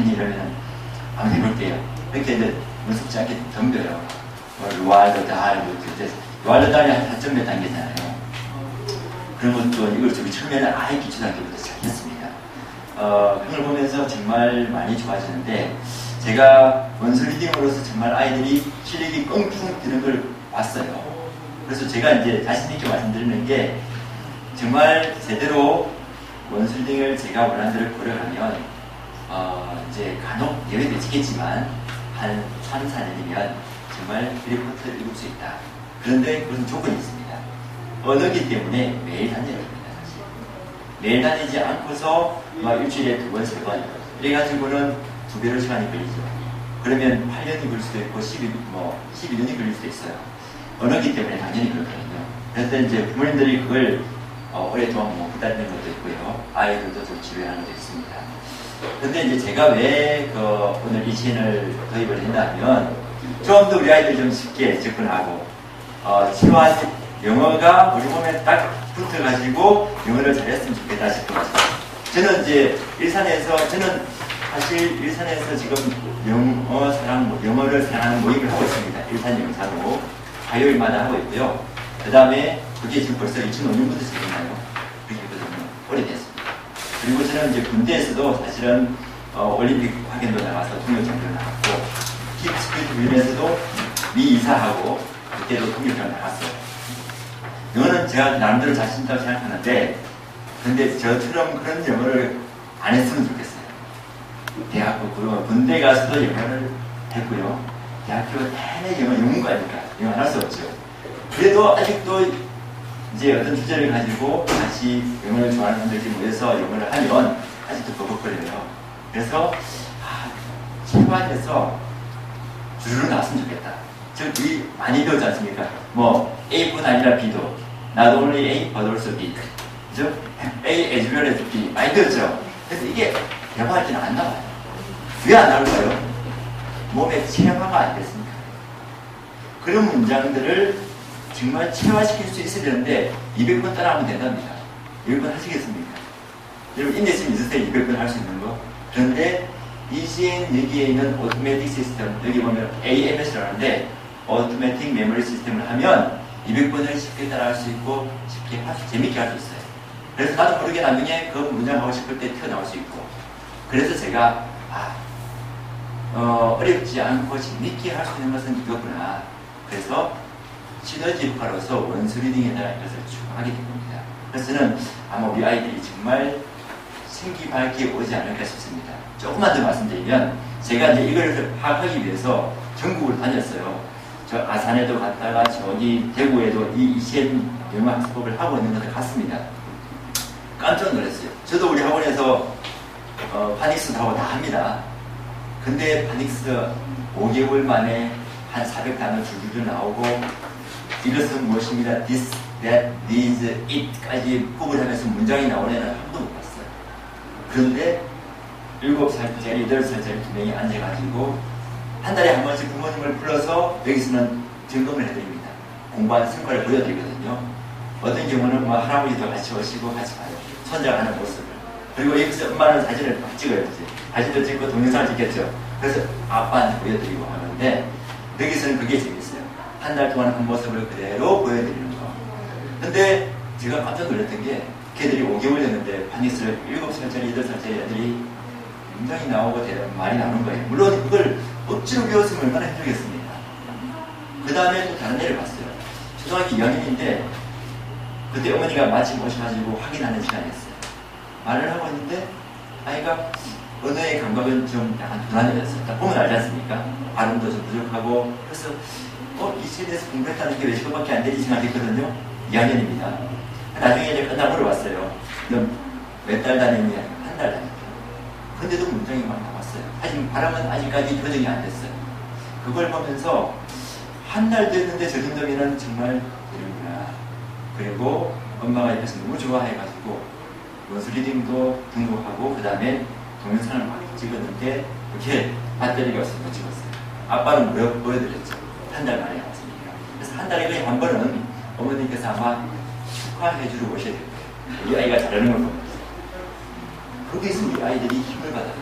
했니? 이러면 한번 해볼게요. 이렇게 이제 무섭지 않게 덤벼요. 루알드 달, 루알드 달이 한 4.몇 단계잖아요. 그런 것도 이걸 저기 처음에는 아예 기초 단계부터 시작했습니다. 그걸 보면서 정말 많이 좋아지는데, 제가 원서 리딩으로서 정말 아이들이 실력이 껑충 드는 걸 봤어요. 그래서 제가 이제 자신있게 말씀드리는 게, 정말 제대로 원서 리딩을 제가 원하는 대로 걸어가면, 이제 간혹 예외도 있겠지만, 한 3, 4년이면 정말 리포트를 읽을 수 있다. 그런데 그런 조건이 있습니다. 언어기 때문에 매일 다녀야 됩니다, 사실. 매일 다니지 않고서 일주일에 2번, 3번. 이래가지고는 2배로 시간이 걸리죠. 그러면 8년이 걸릴 수도 있고 12년이 걸릴 수도 있어요. 언어기 때문에 당연히 그렇거든요. 그래서 이제 부모님들이 그걸 오랫동안 못 기다리는 것도 있고요. 아이들도 좀 지루해하는 것도 있습니다. 근데 이제 제가 왜 오늘 이 시간을 도입을 했냐면, 좀 더 우리 아이들 좀 쉽게 접근하고, 영어가 우리 몸에 딱 붙어가지고 영어를 잘했으면 좋겠다 싶어가지고. 저는 이제 저는 사실 일산에서 지금 영어를 사랑하는 모임을 하고 있습니다. 일산 영사로. 화요일마다 하고 있고요. 그 다음에 그게 지금 벌써 2005년부터 시작했나요? 그렇게 오래됐습니다. 그리고 저는 이제 군대에서도 사실은 올림픽 확인도 나가서 통역장교를 나갔고, 킵스피드 위원회에서도 미 이사하고 그때도 통역장을 나갔어요. 영어는 제가 나름대로 자신 있다고 생각하는데, 근데 저처럼 그런 영어를 안 했으면 좋겠어요. 대학교, 군대 가서도 영어를 했고요. 대학교 내내 영문과니까 영어 할 수 없죠. 그래도 아직도 이제 어떤 주제를 가지고 다시 영어를 좋아하는 분들이 모여서 영어를 하면 아직도 버벅거려요. 그래서 체화해서 주르륵 나왔으면 좋겠다. 우리 많이 배우지 않습니까? A뿐 아니라 B도, not only A but also B. 그죠? A as well as B. 많이 배웠죠? 그래서 이게 대화할 때는 안 나와요. 왜 안 나올까요? 몸에 체화가 안 됐습니다. 그런 문장들을 정말 체화시킬 수 있어야 되는데 200번 따라하면 된답니다. 200번 하시겠습니까? 여러분 인내심 있으세요? 200번 할 수 있는 거? 그런데 ECN 여기에 있는 오토매틱 시스템, 여기 보면 AMS라고 하는데 오토매틱 메모리 시스템을 하면 200번을 쉽게 따라할 수 있고 쉽게 재밌게 할 수 있어요. 그래서 나도 모르게 나중에 그 문장 하고 싶을 때 튀어나올 수 있고, 그래서 제가 어렵지 않고 재밌게 할 수 있는 것은 이거구나. 그래서 시너지 효과로서 원서 리딩에다가 이것을 추가하게 된 겁니다. 그래서 저는 아마 우리 아이들이 정말 생기 밝게 오지 않을까 싶습니다. 조금만 더 말씀드리면, 제가 이제 이걸 파악하기 위해서 전국을 다녔어요. 저 아산에도 갔다가 저기 대구에도 이 ECN 영어 학습법을 하고 있는 것을 갔습니다. 깜짝 놀랐어요. 저도 우리 학원에서 파닉스 하고 다 합니다. 근데 파닉스 5개월 만에 한 400단어 줄줄 나오고, 이것은 무엇입니다. this, that, these, it까지 구분하면서 문장이 나오는 애는 한 번도 못 봤어요. 그런데 7살짜리, 8살짜리 2명이 앉아가지고 한 달에 한 번씩 부모님을 불러서 여기서는 점검을 해드립니다. 공부하는 성과를 보여드리거든요. 어떤 경우는 할아버지도 같이 오시고 같이 봐요. 선장하는 모습을. 그리고 여기서 엄마는 사진을 막 찍어야지. 사진도 찍고 동영상을 찍겠죠. 그래서 아빠한테 보여드리고 하는데, 여기서는 그게 재밌어요. 한 달 동안 그 모습을 그대로 보여드리는 거. 근데 제가 깜짝 놀랐던 게, 걔들이 5개월 됐는데 파닉스를 7살짜리, 8살짜리 애들이 굉장히 나오고 말이 나오는 거예요. 물론 그걸 억지로 배웠으면 얼마나 힘들겠습니까? 그 다음에 또 다른 애를 봤어요. 초등학교 2학년인데 그때 어머니가 마침 오셔가지고 확인하는 시간이었어요. 말을 하고 있는데 아이가 언어의 감각은 좀 약간 불안해졌어요. 딱 보면 알지 않습니까? 발음도 좀 부족하고. 그래서 이 시대에서 공부했다는 게 왜 저거밖에 안 되지 생각했거든요. 2학년입니다. 나중에 이제 끝나고 물어봤어요. 너 몇 달 다녔냐? 한 달 다녔어요. 근데도 문장이 막 나왔어요. 하지만 발음은 아직까지 교정이 안 됐어요. 그걸 보면서 한 달 됐는데 저 정도면은 정말 이런구나. 그리고 엄마가 옆에서 너무 좋아해가지고 원서 리딩도 등록하고 그 다음에 동영상을 막 찍었는데 그게 배터리가 없어서 못 찍었어요. 아빠는 보여드렸죠. 한 달 만에 나왔으니까. 그래서 한 달에 거의 한 번은 어머니께서 아마 축하해주러 오셔야 될 거예요. 이 아이가 잘하는 걸 보면서. 거기서 이 아이들이 힘을 받아요.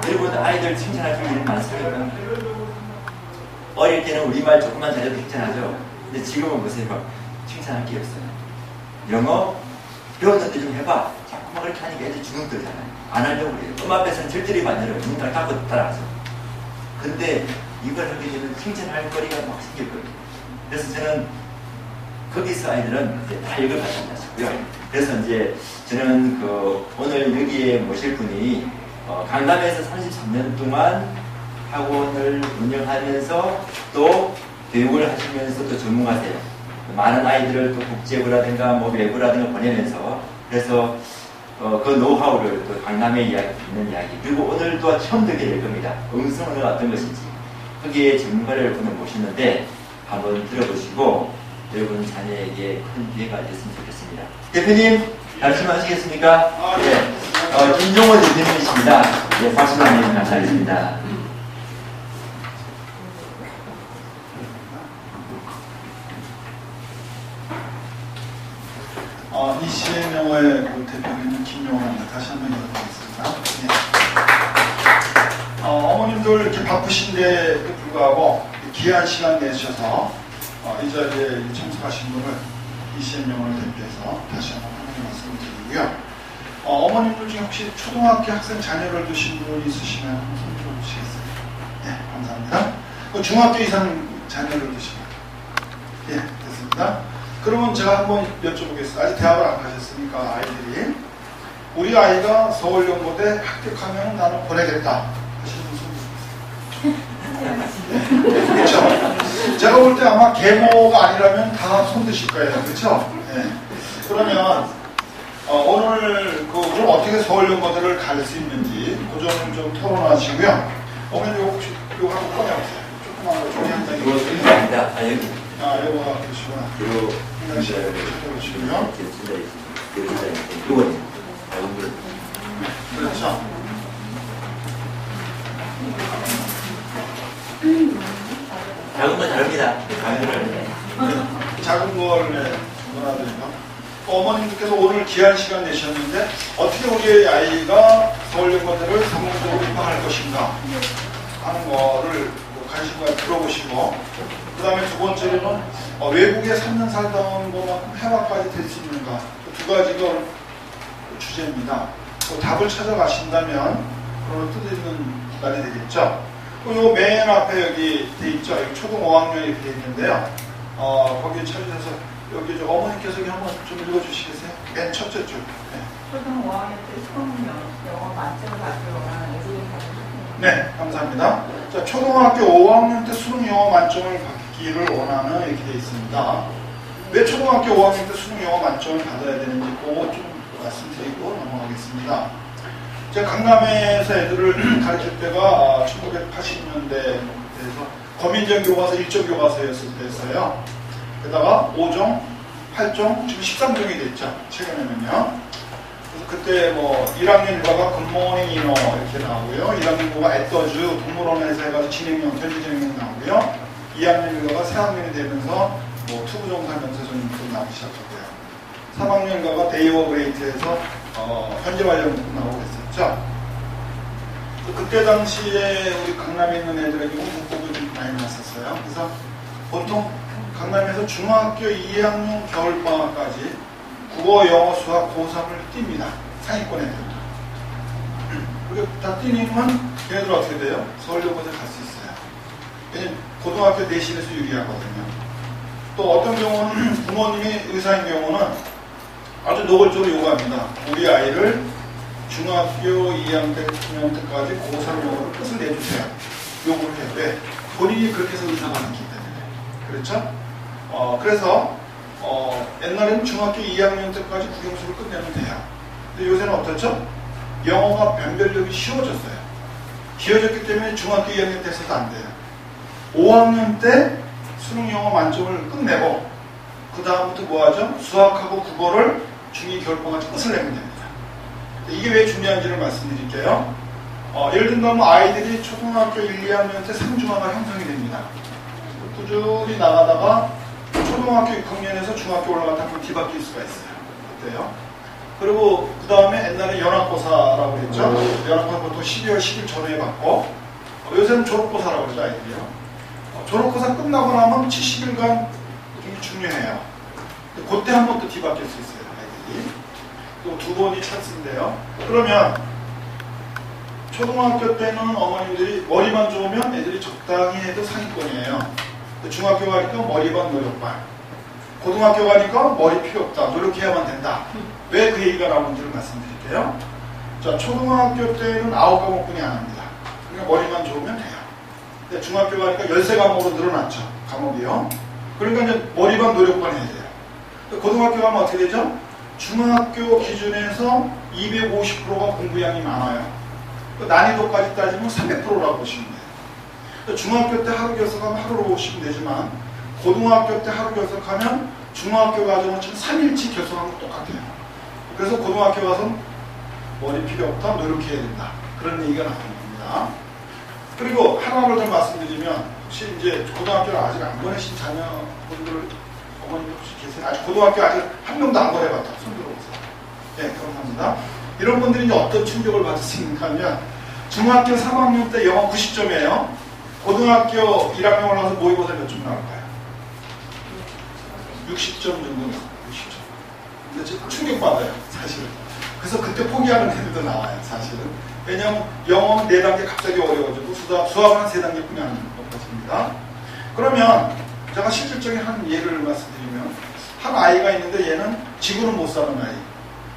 여러분 아이들 칭찬할 줄 일이 많습니까? 어릴 때는 우리말 조금만 잘해도 괜찮아죠. 근데 지금은 보세요. 칭찬할 게 없어요. 영어 배웠는데 좀 해봐. 자꾸만 그렇게 하니까 애들 주눅 들잖아요. 안 하려고 그래요. 엄마 앞에서는 절대로 만들어요. 눈을 닫고 따라하죠. 근데 이걸 하게 되면 칭찬할 거리가 막 생길 거예요. 그래서 저는 거기서 아이들은 이제 다 이걸 가진다 싶고요. 그래서 이제 저는 오늘 여기에 모실 분이 강남에서 33년 동안 학원을 운영하면서 또 교육을 하시면서 또 전문가세요. 많은 아이들을 또 국제부라든가 뭐 외부라든가 보내면서 그래서 그 노하우를 또 강남에 있는 이야기 그리고 오늘 또 처음 듣게 될 겁니다. 음성언어가 어떤 것인지 거기에 전문가를 분을 모셨는데 한번 들어보시고 여러분 자녀에게 큰 기회가 됐으면 좋겠습니다. 대표님 말씀하시겠습니까? 네. 김종호 대표님이십니다. 네, 박수로 한번 감사하겠습니다. 이시의 영어의 대표님은 김용호입니다. 다시 한번 인사드리겠습니다. 네. 어머님들 이렇게 바쁘신데도 불구하고 귀한 시간 내주셔서 이 자리에 참석하신 분을 이시의 영어를 대표해서 다시 한번 하나님 말씀을 드리고요. 어머님들 중에 혹시 초등학교 학생 자녀를 두신 분 있으시면 한번 손 들어주시겠어요? 네, 감사합니다. 중학교 이상 자녀를 두신 분. 예, 됐습니다. 그러면 제가 한번 여쭤보겠습니다. 아직 대학을 안 가셨으니까 아이들이 우리 아이가 서울연고대 합격하면 나는 보내겠다 하시는 분 손 드세요. 그렇죠? 제가 볼 때 아마 계모가 아니라면 다 손 드실 거예요. 그렇죠? 네. 그러면 오늘 그럼 어떻게 서울연고대를 갈 수 있는지 그 점을 좀 토론하시고요. 어머니 혹시 이거 한번 꺼내보세요. 조그만 거 종이 한 장이 이거 아닙니다. 여기. 이거 그러시구나. 그렇죠. 작은 거 다릅니다. 작은 거를 원하드리면 어머님께서 오늘 귀한 시간 내셨는데 어떻게 우리 아이가 서울연고대를 성공적으로 입학할 것인가 하는 거를 관심과 들어보시고 그 다음에 두 번째로는 외국에 3년 살다 온 것만큼 해외까지 될 수 있는가 두 가지가 주제입니다. 답을 찾아가신다면 그런 뜻 있는 날이 되겠죠. 요 맨 앞에 여기 돼 있죠. 여기 초등 5학년 이렇게 돼 있는데요. 거기에 찾으셔서 여기 어머니께서 여기 한번 좀 읽어주시겠어요? 맨 첫째 줄. 네. 초등 5학년 때 수능 영어 만점을 받으러 애들이 네, 감사합니다. 자, 초등학교 5학년 때 수능 영어 만점을 받기를 원하는 이렇게 되어 있습니다. 왜 초등학교 5학년 때 수능 영어 만점을 받아야 되는지 그거 좀 말씀드리고 넘어가겠습니다. 제가 강남에서 애들을 가르칠 때가 1980년대에서 거민전 교과서 1종 교과서였을 때였어요. 게다가 5종, 8종, 지금 13종이 됐죠. 최근에는요. 그래서 그때 뭐 1학년 일과가 굿모닝 이너 이렇게 나오고요. 1학년 일과가 앳더즈 동물원에서 해가지고 진행형, 편지 진행형 나오고요. 2학년 일과가 4학년이 되면서 뭐 투부정사 명세서님도 나오기 시작하고요. 3학년 일과가 데이 오브 그레이트에서 현재 관련 나오고 했었죠. 그때 당시에 우리 강남에 있는 애들에게 문법을 좀 많이 났었어요. 그래서 보통 강남에서 중학교 2학년 겨울방학까지 국어, 영어, 수학, 고3을 띱니다. 상위권 애들. 그리고 다 띄니면 걔네들 어떻게 돼요? 서울여고대 갈 수 있어요. 왜냐면 고등학교 내신에서 유리하거든요. 또 어떤 경우는 부모님이 의사인 경우는 아주 노골적으로 요구합니다. 우리 아이를 중학교 2학년 때까지 고3 영어를 끝을 내주세요. 요구를 해요. 왜? 본인이 그렇게 해서 의사가 많기 때문에. 그렇죠? 그래서 옛날에는 중학교 2학년 때까지 국영수를 끝내면 돼요. 근데 요새는 어떻죠? 영어가 변별력이 쉬워졌어요. 쉬워졌기 때문에 중학교 2학년 때서도 안 돼요. 5학년 때 수능 영어 만점을 끝내고 그 다음부터 뭐하죠? 수학하고 국어를 중2 겨울방학까지 끝을 내면 됩니다. 이게 왜 중요한지를 말씀드릴게요. 예를 든다면 아이들이 초등학교 1, 2학년 때 3중하가 형성이 됩니다. 꾸준히 나가다가 초등학교 6학년에서 중학교 올라갔다 그럼 뒤바뀔 수가 있어요. 어때요? 그리고 그 다음에 옛날에 연합고사라고 그랬죠. 연합고사 보통 12월 10일 전후에 받고 요새는 졸업고사라고 그러죠, 아이들이요. 졸업고사 끝나고 나면 70일간 좀 중요해요. 그때 한 번 또 뒤바뀔 수 있어요, 아이들이. 또 두 번이 찬스인데요. 그러면 초등학교 때는 어머님들이 머리만 좋으면 애들이 적당히 해도 상위권이에요. 중학교 가니까 머리반 노력반. 고등학교 가니까 머리 필요 없다. 노력해야만 된다. 왜 그 얘기가 나오는지를 말씀드릴게요. 자, 초등학교 때는 9과목뿐이 안 합니다. 그러니까 머리만 좋으면 돼요. 근데 중학교 가니까 13과목으로 늘어났죠. 과목이요. 그러니까 이제 머리반 노력반 해야 돼요. 고등학교 가면 어떻게 되죠? 중학교 기준에서 250%가 공부량이 많아요. 난이도까지 따지면 300%라고 보시면 돼요. 중학교 때 하루 결석하면 하루로 보시면 되지만 고등학교 때 하루 결석하면 중학교 과정은 지금 3일치 결석하면 똑같아요. 그래서 고등학교 가서는 머리 필요 없다, 노력해야 된다. 그런 얘기가 나오는 겁니다. 그리고 하나를 더 말씀드리면 혹시 이제 고등학교를 아직 안 보내신 자녀분들 어머님들 혹시 계세요? 아직 고등학교 아직 한 명도 안 보내봤다. 손 들어보세요. 네, 감사합니다. 이런 분들이 이제 어떤 충격을 받을 수 있는가 하면 중학교 3학년 때 영어 90점이에요. 고등학교 1학년 올라가서 모의고사 몇 점 나올까요? 60점 정도 나와요. 60점. 근데 지금 충격받아요, 사실은. 그래서 그때 포기하는 애들도 나와요, 사실은. 왜냐하면 영어는 4단계 갑자기 어려워지고 수학은 한 3단계뿐이 안 높아집니다. 그러면 제가 실질적인 한 예를 말씀드리면 한 아이가 있는데 얘는 지구는 못 사는 아이.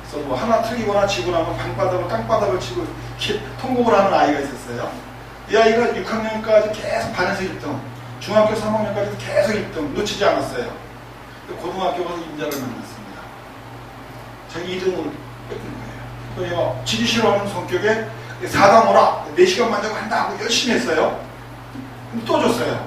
그래서 뭐 하나 틀리거나 지고 나면 방바닥을 땅바닥을 치고 이렇게 통곡을 하는 아이가 있었어요. 이 아이가 6학년까지 계속 반에서 1등, 중학교 3학년까지도 계속 1등 놓치지 않았어요. 고등학교 가서 임자를 만났습니다. 자기 2등을 뺏긴 거예요. 얘가 지기 싫어하는 성격에 4강 오라, 4시간만 자고 한다 하고 열심히 했어요. 근데 또 줬어요.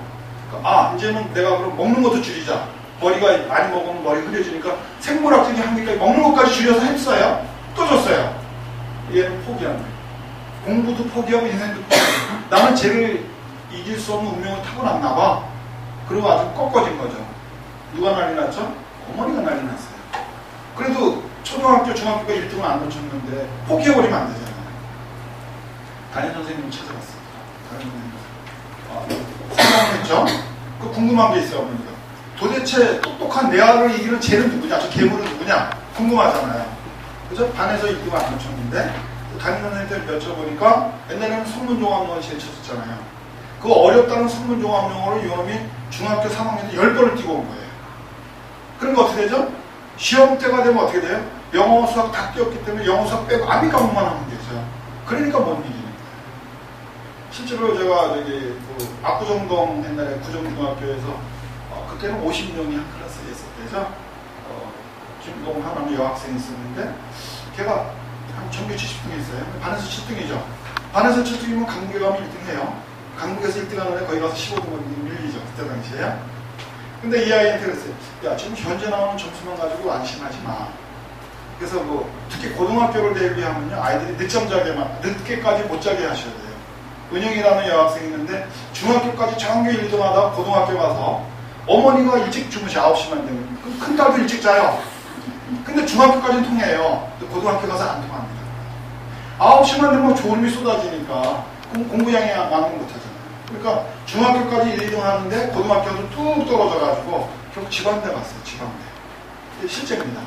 아, 이제는 내가 그럼 먹는 것도 줄이자. 머리가 많이 먹으면 머리 흐려지니까 생물학적인 한계까지 먹는 것까지 줄여서 했어요. 또 줬어요. 얘는 포기한 거예요. 공부도 포기하고 인생도 포기하고 나는 쟤를 이길 수 없는 운명을 타고났나 봐. 그리고 아주 꺾어진 거죠. 누가 난리 났죠? 어머니가 난리 났어요. 그래도 초등학교, 중학교가 1등은 안 놓쳤는데 포기해버리면 안 되잖아요. 담임 선생님을 찾아갔어요. 담임 선생님. 생각했죠? 그 궁금한 게 있어요, 어머니가. 도대체 똑똑한 내 아를 이기는 쟤는 누구냐? 저 괴물은 누구냐? 궁금하잖아요. 그죠? 반에서 1등 안 놓쳤는데 담임 선생님한테 여쭤보니까 옛날에는 성문종합영어를 제일 쳤었잖아요. 그 어렵다는 성문종합영어를 이놈이 중학교 3학년 때 10번을 뛰고 온 거예요. 그러니까 어떻게 되죠? 시험 때가 되면 어떻게 돼요? 영어, 수학 다 뛰었기 때문에 영어, 수학 빼고 아미 과목만 하면 되죠. 그러니까 못 이기는 거예요. 실제로 제가 저기 그 압구정동 옛날에 구정중학교에서 그때는 50명이 한 클래스에 있었대죠. 김동하라는 여학생이 있었는데 걔가 한 전교 70등이 있어요. 반에서 7등이죠. 반에서 7등이면 강북에 가면 1등해요. 강북에서 1등하는 애 거기 가서 15등을 밀리죠. 그때 당시에. 근데 이 아이한테 그랬어요. 야, 지금 현재 나오는 점수만 가지고 안심하지 마. 그래서 뭐 특히 고등학교를 대비하면요, 아이들이 늦게까지 못 자게 하셔야 돼요. 은영이라는 여학생이 있는데 중학교까지 전교 1등 하다가 고등학교 가서 어머니가 일찍 주무셔. 9시만 되면. 큰 딸도 일찍 자요. 근데 중학교까지는 통해요. 근데 고등학교 가서 안 통합니다. 9시만 되면 졸음이 쏟아지니까 공부량이 많은 못 하잖아요. 그러니까 중학교까지 1, 2등 하는데 고등학교도 뚝 떨어져가지고 결국 지방대 갔어요. 지방대. 실제입니다.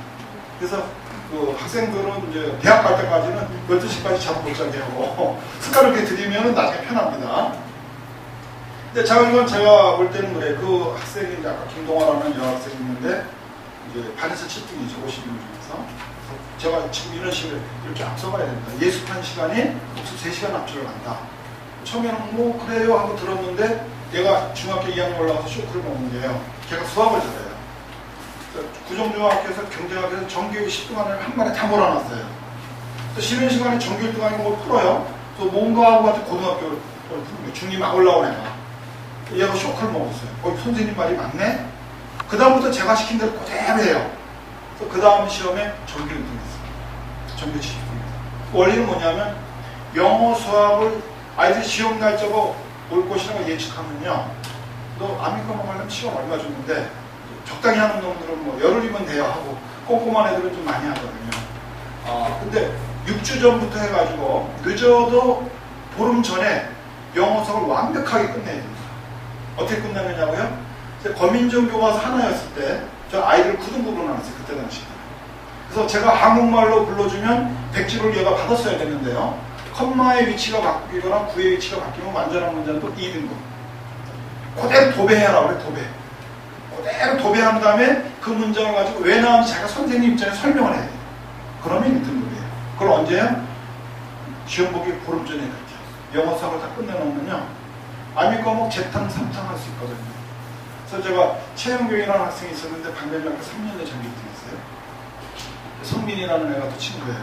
그래서 그 학생들은 이제 대학 갈 때까지는 12시까지 잠 못 자게 하고 습관을 이렇게 들이면 나중에 편합니다. 근데 제가 볼 때는 그래. 그 학생이 이제 아까 김동화라는 여학생이 있는데 이제 반에서 7등이죠. 50명 중에서. 제가 지금 이런 식으로 이렇게 앞서가야 됩니다. 예습한 시간이 복습 3시간 앞쪽을 간다. 처음에는 뭐 그래요 하고 들었는데 얘가 중학교 2학년 올라가서 쇼크를 먹는 거예요. 걔가 수학을 잘해요. 구정중학교에서 경쟁학교에서 전교 10등 안에 한 번에 다 몰아놨어요. 쉬는 시간에 전교 1등 아니고 뭘 풀어요. 또 뭔가 하고 같은 고등학교를 푸는 거예요. 중2 막 올라온 애가. 얘가 쇼크를 먹었어요. 선생님 말이 맞네? 그 다음부터 제가 시킨 대로 그대로 해요. 그 다음 시험에 전교 1등 했어요. 전교 70등입니다. 원리는 뭐냐면 영어, 수학을 아이들 시험 날짜가 올 것이라고 예측하면요. 너 아미과목 하려면 시간 얼마 줬는데 적당히 하는 놈들은 뭐 열흘이면 돼요 하고 꼼꼼한 애들은 좀 많이 하거든요. 근데 6주 전부터 해가지고 늦어도 보름 전에 영어 수업을 완벽하게 끝내야 됩니다. 어떻게 끝나느냐고요? 거민정 교과서 하나였을 때 저 아이들 9등급으로 나눴어요. 그때 당시에. 그래서 제가 한국말로 불러주면 100지를 얘가 받았어야 됐는데요. 컴마의 위치가 바뀌거나 구의 위치가 바뀌면 완전한 문제는 또 2등급. 그대로 도배해라 그래. 도배. 그대로 도배한 다음에 그 문장을 가지고 왜 나왔는지 자기가 선생님 입장에 설명을 해야 돼요. 그러면 2등급이에요. 그걸 언제요? 시험 보기 보름 전에 그렇게 영어 수업을 다 끝내놓으면요. 아미 과목 재탕 3탕 할 수 있거든요. 그래서 제가 최영경이라는 학생이 있었는데 방면학교 3년에 전기 1등했어요. 성민이라는 애가 또 친구예요.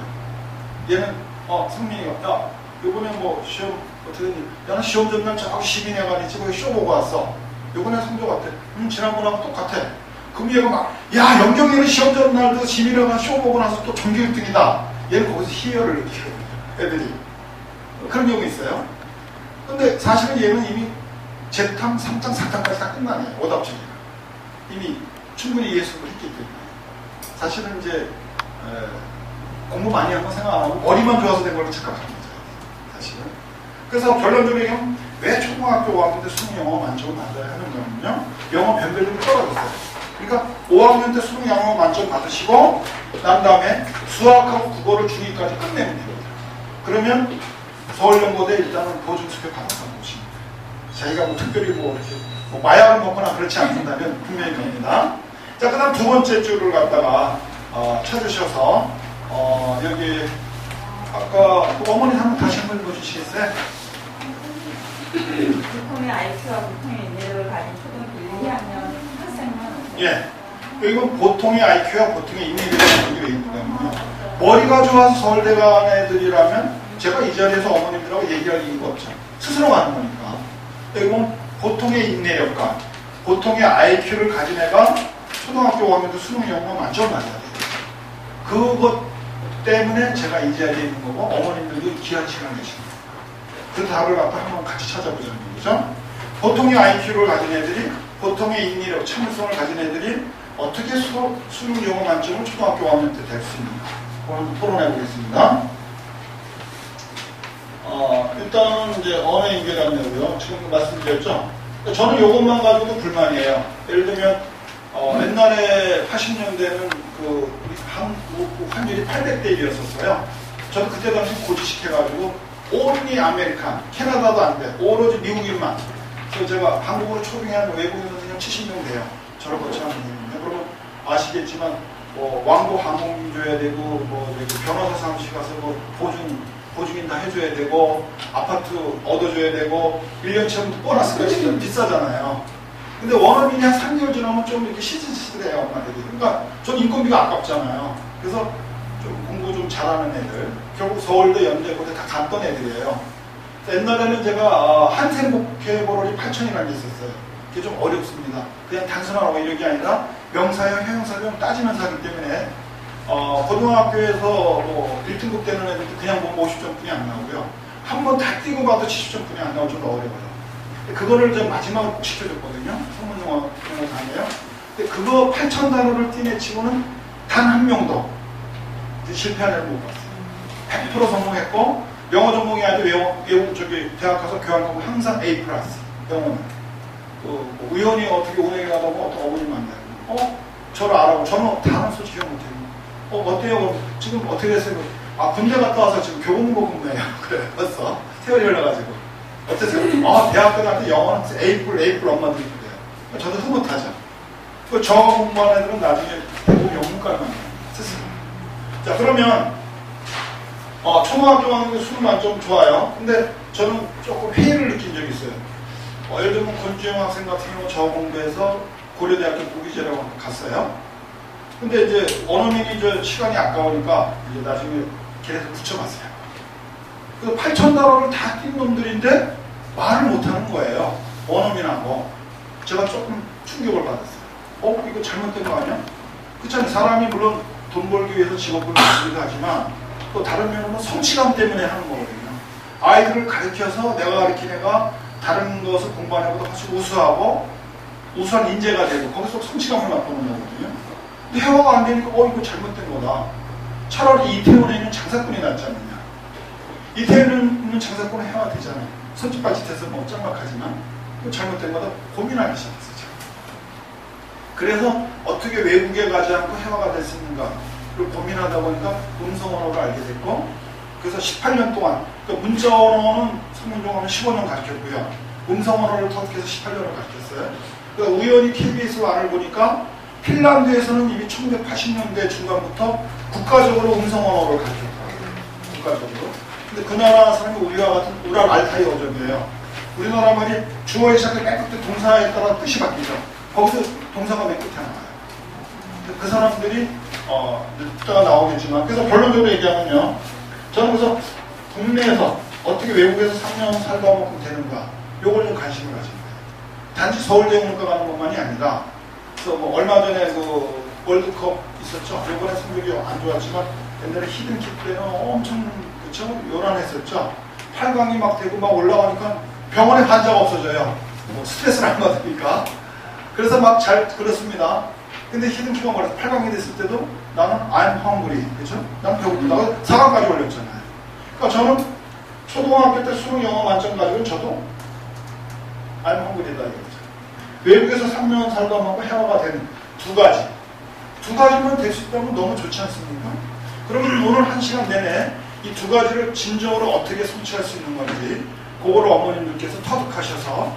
얘는 성민이가 야 요번에 뭐 시험 어떻게 됐니? 야는 시험 전날 저하고 시민회관이지 거기 쇼 보고 왔어. 요번에 성적 어때? 지난번하고 똑같아. 그럼 얘가 막 야 영경이는 시험 전날도 시민회관 쇼 보고 나서 또 전교 1등이다. 얘는 거기서 희열을 느끼거든요. 애들이. 그런 경우 있어요. 근데 사실은 얘는 이미 재탕, 3탕, 4탕까지 다 끝나네요. 오답적이가. 이미 충분히 예습을 했기 때문에. 사실은 이제 공부 많이 한 거 생각 안 하고 머리만 좋아서 된 걸로 착각하는 거죠. 사실은. 그래서 결론적으로 얘기하면 왜 초등학교 5학년 때 수능 영어 만점을 받아야 하는 거냐면요. 영어 변별력이 떨어졌어요. 그러니까 5학년 때 수능 영어 만점 받으시고 난 다음에 수학하고 국어를 중2까지 끝내면 되거든요. 그러면 서울연고대 일단은 보증수표 받아서 보십니다. 자기가 뭐 특별히 뭐 이렇게 뭐 마약을 먹거나 그렇지 않는다면 분명히 됩니다. 자, 그 다음 두 번째 줄을 갖다가 찾으셔서 여기 아까 어머니 한번 다시 한번 읽어주시겠어요? 보통의 IQ와 보통의 인내력을 가진 초등학교 1, 2학년 학생만 예. 이건 보통의 IQ와 보통의 인내력이라는 게 왜 있냐면요. 머리가 좋아서 서울대 간 애들이라면 제가 이 자리에서 어머님들하고 얘기할 이유가 없죠. 스스로 가는 거니까. 이건 보통의 인내력과 보통의 IQ를 가진 애가 초등학교 5학년 때 수능 영어 만점 맞아야 돼요. 그것 때문에 제가 이 자리에 있는 거고 어머님들도 귀한 시간을 내십니다. 그 답을 갖다 한번 같이 찾아보자는 거죠. 보통의 IQ를 가진 애들이 보통의 인내력, 참을성을 가진 애들이 어떻게 수능 영어 만점을 초등학교 5학년 때 될 수 있는가 오늘 토론해 보겠습니다. 일단은 이제 언어 인계관념이고요. 지금 말씀드렸죠. 저는 이것만 가지고도 불만이에요. 예를 들면 옛날에 80년대는 그 환율이 800대 1이었었어요. 저도 그때 당시 고지식해가지고 온리 아메리칸, 캐나다도 안 돼. 오로지 미국인만. 그래서 제가 한국으로 초빙한 외국인 선생님 70명 돼요. 저를 거쳐한 선생님이요. 그러면 아시겠지만 왕복 항공기 줘야 되고 변호사 사무실 가서 보증인 다 해줘야 되고 아파트 얻어줘야 되고 1년치는 보너스가 진짜 비싸잖아요. 근데 원어민이 한 3개월 지나면 좀 이렇게 시들시들해요, 엄마들이. 그러니까 전 인건비가 아깝잖아요. 그래서 좀 공부 좀 잘하는 애들, 결국 서울대, 연대고대 다 갔던 애들이에요. 옛날에는 제가 한생복해버럴이 8천이라는 게 있었어요. 그게 좀 어렵습니다. 그냥 단순한 어휘력이 아니라 명사형, 형용사형 따지면서 하기 때문에 고등학교에서 뭐 1등급 되는 애들도 그냥 보면 50점뿐이 안 나오고요. 한 번 다 뛰고 봐도 70점뿐이 안 나올 정도로 어려워요. 그거를 이제 마지막으로 꼭 시켜줬거든요. 성문영어 강의에요. 근데 그거 8,000단어를 띠내치고는 단 한 명도 실패한 애를 못 봤어요. 100% 성공했고 영어 전공이 아니라 대학 가서 교환 과목 항상 A+. 영어는. 뭐 우연히 어떻게 운행에 가다 보면 어떤 어머님 만나요. 저를 알아보고 저는 단어 솔직히 못해요. 어때요? 그럼 지금 어떻게 됐어요? 군대 갔다 와서 지금 교보문고 근무해요. 그래, 벌써. 세월이 흘러가지고. 어떠세요? 대학교 다닐 영어는 A+ 엄마들이 그래요. 저도 흐뭇하죠. 저 공부하는 애들은 나중에 대부분 영문과를 만나요. 스스로. 자, 그러면, 초등학교 가는 수능 만점 좋아요. 근데 저는 조금 회의를 느낀 적이 있어요. 예를 들면 권주영 학생 같은 경우 저 공부해서 고려대학교 보기제라고 갔어요. 근데 이제 원어민이 시간이 아까우니까 이제 나중에 걔네들 붙여봤어요. 그래서 8,000단어를 다 띈 놈들인데 말을 못하는 거예요. 원어민하고. 제가 조금 충격을 받았어요. 이거 잘못된 거 아니야? 그렇잖아요. 사람이 물론 돈 벌기 위해서 직업을 갖기도 하지만 또 다른 면으로는 성취감 때문에 하는 거거든요. 아이들을 가르쳐서 내가 가르친 애가 다른 것을 공부하는 것보다 훨씬 우수한 인재가 되고 거기서 성취감을 맛보는 거거든요. 근데 회화가 안 되니까 이거 잘못된 거다. 차라리 이태원에 있는 장사꾼이 낫지 않느냐. 이태원에 있는 장사꾼은 해야 되잖아요. 손짓발짓해서 뭐 짱막하지만 잘못된 거다 고민하기 시작했어요. 그래서 어떻게 외국에 가지 않고 해화가 될 수 있는가 를 고민하다 보니까 음성 언어를 알게 됐고, 그래서 18년 동안, 그러니까 문자 언어는 성문종합은 15년 가르쳤고요. 음성 언어를 터득해서 18년을 가르쳤어요. 그러니까 우연히 KBS 안을 보니까 핀란드에서는 이미 1980년대 중반부터 국가적으로 음성 언어를 가르쳤더라고요. 국가적으로. 근데 그 나라 사람이 우리와 같은 우랄 알타이 어족이에요. 우리나라 말이 주어에 시작해 맨 끝에 동사에 따라 뜻이 바뀌죠. 거기서 동사가 맨 끝에 나와요. 그 사람들이 이따가 나오겠지만, 그래서 결론적으로 얘기하면요, 저는 그래서 국내에서 어떻게 외국에서 3년 살다 보면 되는가, 요걸 좀 관심을 가진 거예요. 단지 서울대 문과 가는 것만이 아니라, 그래서 뭐 얼마 전에 그 월드컵 있었죠. 이번에 성적이 안 좋았지만 옛날에 히든킥 때는 엄청 그쵸 요란했었죠. 8강이 막 되고 막 올라가니까 병원에 환자가 없어져요. 뭐 스트레스를 안 받으니까. 그래서 막 잘 그렇습니다. 근데 히든킥가 말해서 8강이 됐을 때도 나는 I'm hungry, 그죠? 난 배고프다고 4강까지 올렸잖아요. 그러니까 저는 초등학교 때 수능 영어 만점 가지고는 저도 I'm hungry다 이거죠. 외국에서 3년 살다 보면 해화가 되는 두 가지만 될 수 있다면 너무 좋지 않습니까? 그러면 오늘 1시간 내내 이 두 가지를 진정으로 어떻게 성취할 수 있는 건지 그거를 어머님들께서 터득하셔서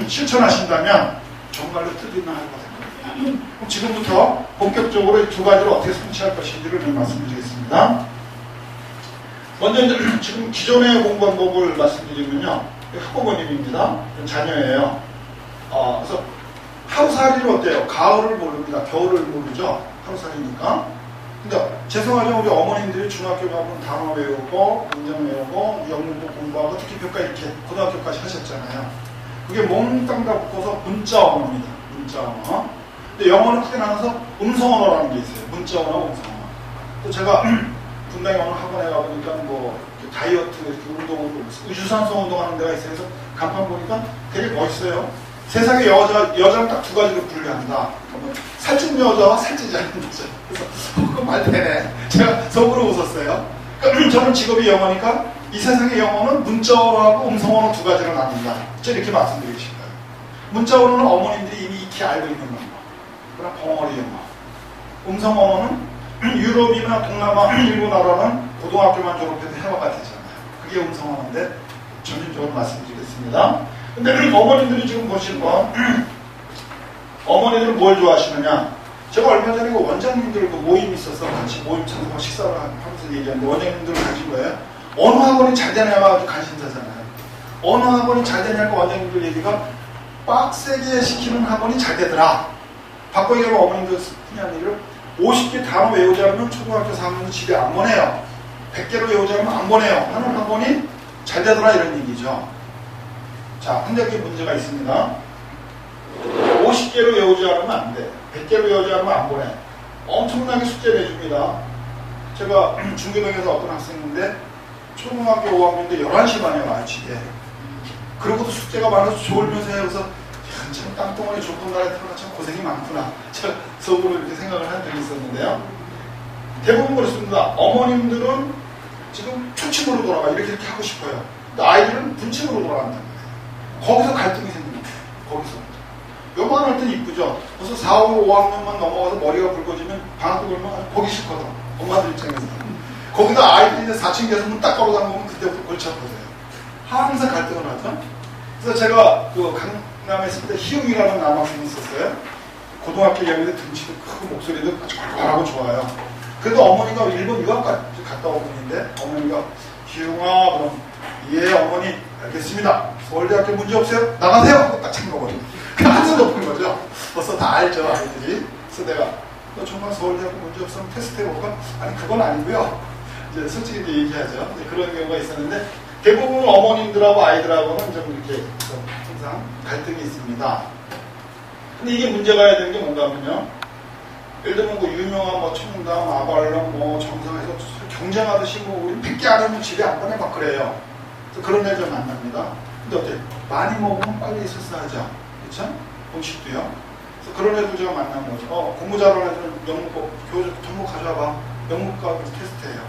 실천하신다면 정말로 뜻있는 하루가 될 겁니다. 그럼 지금부터 본격적으로 이 두 가지를 어떻게 성취할 것인지를 좀 말씀드리겠습니다. 먼저 이제 지금 기존의 공부한 법을 말씀드리면요, 학부모님입니다. 자녀예요. 그래서 하루살이를 어때요? 가을을 모릅니다. 겨울을 모르죠. 하루살이니까. 근데 죄송하죠. 우리 어머님들이 중학교 가면 단어 외우고 문장 외우고 영문도 공부하고 특히 교과 이렇게 고등학교까지 하셨잖아요. 그게 몽땅 다 묶어서 문자 언어입니다. 문자 언어. 근데 영어는 크게 나눠서 음성 언어라는 게 있어요. 문자 언어, 음성 언어. 또 제가 분당에 어느 학원에 가보니까 뭐 다이어트 운동, 유산소 운동하는 데가 있어서 간판 보니까 되게 멋있어요. 세상에 여자는 딱 두 가지로 분류한다. 살찐 여자와 살찌지 않는 여자. 그래서 그거 말 되네. 제가 속으로 웃었어요. 그러니까 저는 직업이 영어니까 이 세상의 영어는 문자 언어하고 음성 언어 두 가지로 나뉜다. 제가 이렇게 말씀드리고 싶어요. 문자 언어는 어머님들이 이미 익히 알고 있는 영어. 그러나 벙어리 영어. 음성 언어는 유럽이나 동남아 일부 나라는 고등학교만 졸업해도 해화가 되잖아요. 그게 음성 언어인데 점진적으로 말씀드리겠습니다. 근데 어머님들이 지금 보실 건 어머니들은 뭘 좋아하시느냐? 제가 얼마 전에 그 원장님들 그 모임 있어서 같이 모임 참석하고 식사를 하면서 얘기하는데 원장님들 가신 거예요. 어느 학원이 잘 되냐가 아주 관심사잖아요. 어느 학원이 잘 되냐가 원장님들 얘기가 빡세게 시키는 학원이 잘 되더라. 바꿔 얘기하면 어머님들 그냥 얘기를 50개 단어 외우지 않으면 초등학교 4학년 집에 안 보내요. 100개로 외우지 않으면 안 보내요. 하는 학원이 잘 되더라 이런 얘기죠. 자, 근데 그게 문제가 있습니다. 50개로 외우지 않으면 안 돼. 100개로 외우지 않으면 안 보내. 엄청나게 숙제 내줍니다. 제가 중계동에서 어떤 학생인데 초등학교 5학년인데 11시 반에 와요, 집에. 그러고도 숙제가 많아서 졸면서 해요. 그래서 참 땅덩어리 좁은 나라에 태어나 참 고생이 많구나. 제가 속으로 이렇게 생각을 한 적이 있었는데요. 대부분 그렇습니다. 어머님들은 지금 초침으로 돌아가 이렇게 하고 싶어요. 근데 아이들은 분침으로 돌아간다는 거예요. 거기서 갈등이 생깁니다. 거기서. 요만할 땐 이쁘죠. 그래서 4, 5, 5학년만 넘어가서 머리가 붉어지면 방학도 그러면 아주 보기 싫거든. 엄마들 입장에서. 거기다 아이들이 이제 4층 돼서 문 딱 걸어 담으면 그때부터 골치 아프세요. 항상 갈등을 하죠. 그래서 제가 그 강남에 있을 때 희웅이라는 남학생이 있었어요. 고등학교 2학년 때 등치도 크고 목소리도 아주 괄괄하고 좋아요. 그래도 어머니가 일본 유학까지 갔다 온 분인데 어머니가 희웅아 그럼 예 어머니 알겠습니다. 서울대학교 문제 없어요? 나가세요! 하고 딱 찬 거거든요. 그냥 한숨 높은 거죠. 벌써 다 알죠 아이들이. 그래서 내가 너 정말 서울대학교 문제 없으면 테스트 해볼까? 아니 그건 아니고요. 이제 솔직히 이제 얘기하죠. 이제 그런 경우가 있었는데 대부분 어머님들하고 아이들하고는 좀 이렇게 항상 갈등이 있습니다. 근데 이게 문제가 해야 되는 게 뭔가 하면요. 예를 들면 그 유명한 뭐 청담, 아발론, 뭐 정상에서 경쟁하듯이 뭐 우리 100개 안 하면 집에 안 보내 막 그래요. 그래서 그런 애들 만납니다. 근데 어때요? 많이 먹으면 빨리 실수하죠. 그렇죠? 공식도요. 그래서 그런 애들 제가 만난 거죠. 공부 잘하는 애들은 영문법 교재 전부 가져와봐. 영문과 테스트예요.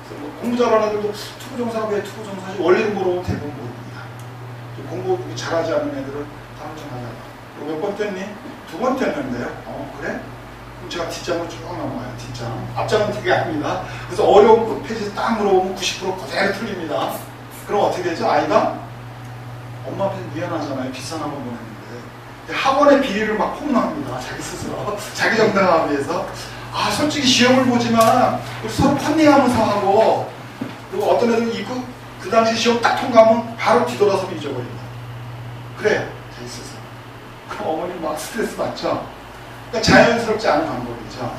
그래서 뭐 공부 잘하는 애들도 투부정사가 왜 투부정사지? 원리를 물어보면 대부분 모릅니다. 공부 잘하지 않는 애들은 다음 좀 하자고. 몇 번 뗐니? 2번 뗐는데요. 그래? 그럼 제가 뒷장으로 쭉 넘어가요. 뒷장. 앞장은 되게 아닙니다. 그래서 어려운 페이지에서 딱 물어보면 90% 그대로 틀립니다. 그럼 어떻게 되죠? 아이가 엄마 앞에서 미안하잖아요. 비싼 학원 보냈는데. 학원의 비리를 막 폭로합니다. 자기 스스로. 자기 정당화하기 위해서. 솔직히 시험을 보지만 우리 서로 컨닝하면서 하고, 그리고 어떤 애들은 그 당시 시험 딱 통과하면 바로 뒤돌아서 잊어버립니다. 그래요. 자기 스스로. 그럼 어머니 막 스트레스 받죠? 그러니까 자연스럽지 않은 방법이죠.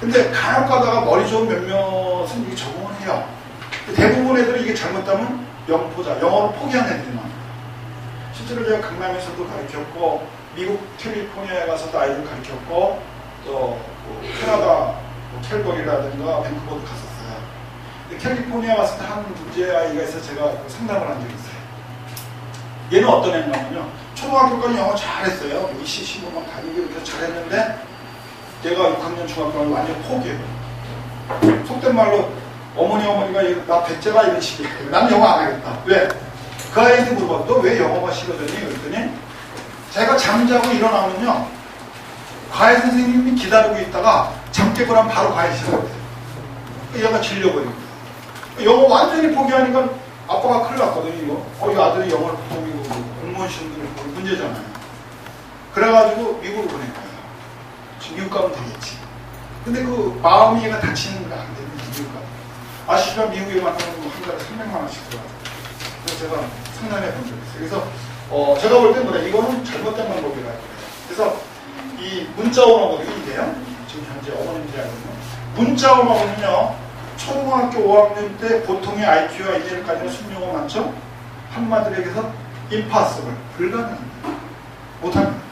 근데 간혹 가다가 머리 좋은 몇몇은 이게 적응을 해요. 대부분 애들이 이게 잘못하면 영포자, 영어를 포기한 애들이 많아요. 실제로 제가 강남에서도 가르쳤고, 미국 캘리포니아에 가서도 아이들 가르쳤고, 또 캐나다 캘거리라든가 밴쿠버도 갔었어요. 근데 캘리포니아 갔을 때 한 문제 아이가 있어서 제가 상담을 한 적이 있어요. 얘는 어떤 애냐면요, 초등학교까지 영어 잘했어요. 시시고 막 다니고 이렇게 잘했는데 얘가 6학년 중학교를 완전 포기해요. 속된 말로 어머니가 나 백제가 이런 식이에요. 난 영어 안 하겠다. 왜? 그 아이한테 물어봐. 너 왜 영어가 싫어졌니? 그랬더니 제가 잠자고 일어나면요, 과외 선생님이 기다리고 있다가 잠 깨고 나면 바로 과외 시작해요. 얘가 질려버립니다. 영어 완전히 포기하니까 아빠가 큰일 났거든요. 이거. 이 아들이 영어를 포기하고 공무원 시험 들을 문제잖아요. 그래가지고 미국으로 보낸 거예요. 지금 미국 가면 되겠지. 근데 그 마음이 얘가 다치는 거 안 됩니다. 미국 가면. 아시지만 미국에 만나면 한 달에 300만 원씩 들어가요. 그래서 제가 상담해 본 적이 있어요. 그래서 제가 볼 때는 뭐래, 이거는 잘못된 방법이라 그래요. 그래서 이 문자 언어거든요. 지금 현재 어머님들이 알거든요. 문자 언어거든요. 초등학교 5학년 때 보통의 IQ와 이해까지는 순영어 만점, 한마디로 얘기해서 impossible, 불가능합니다. 못합니다.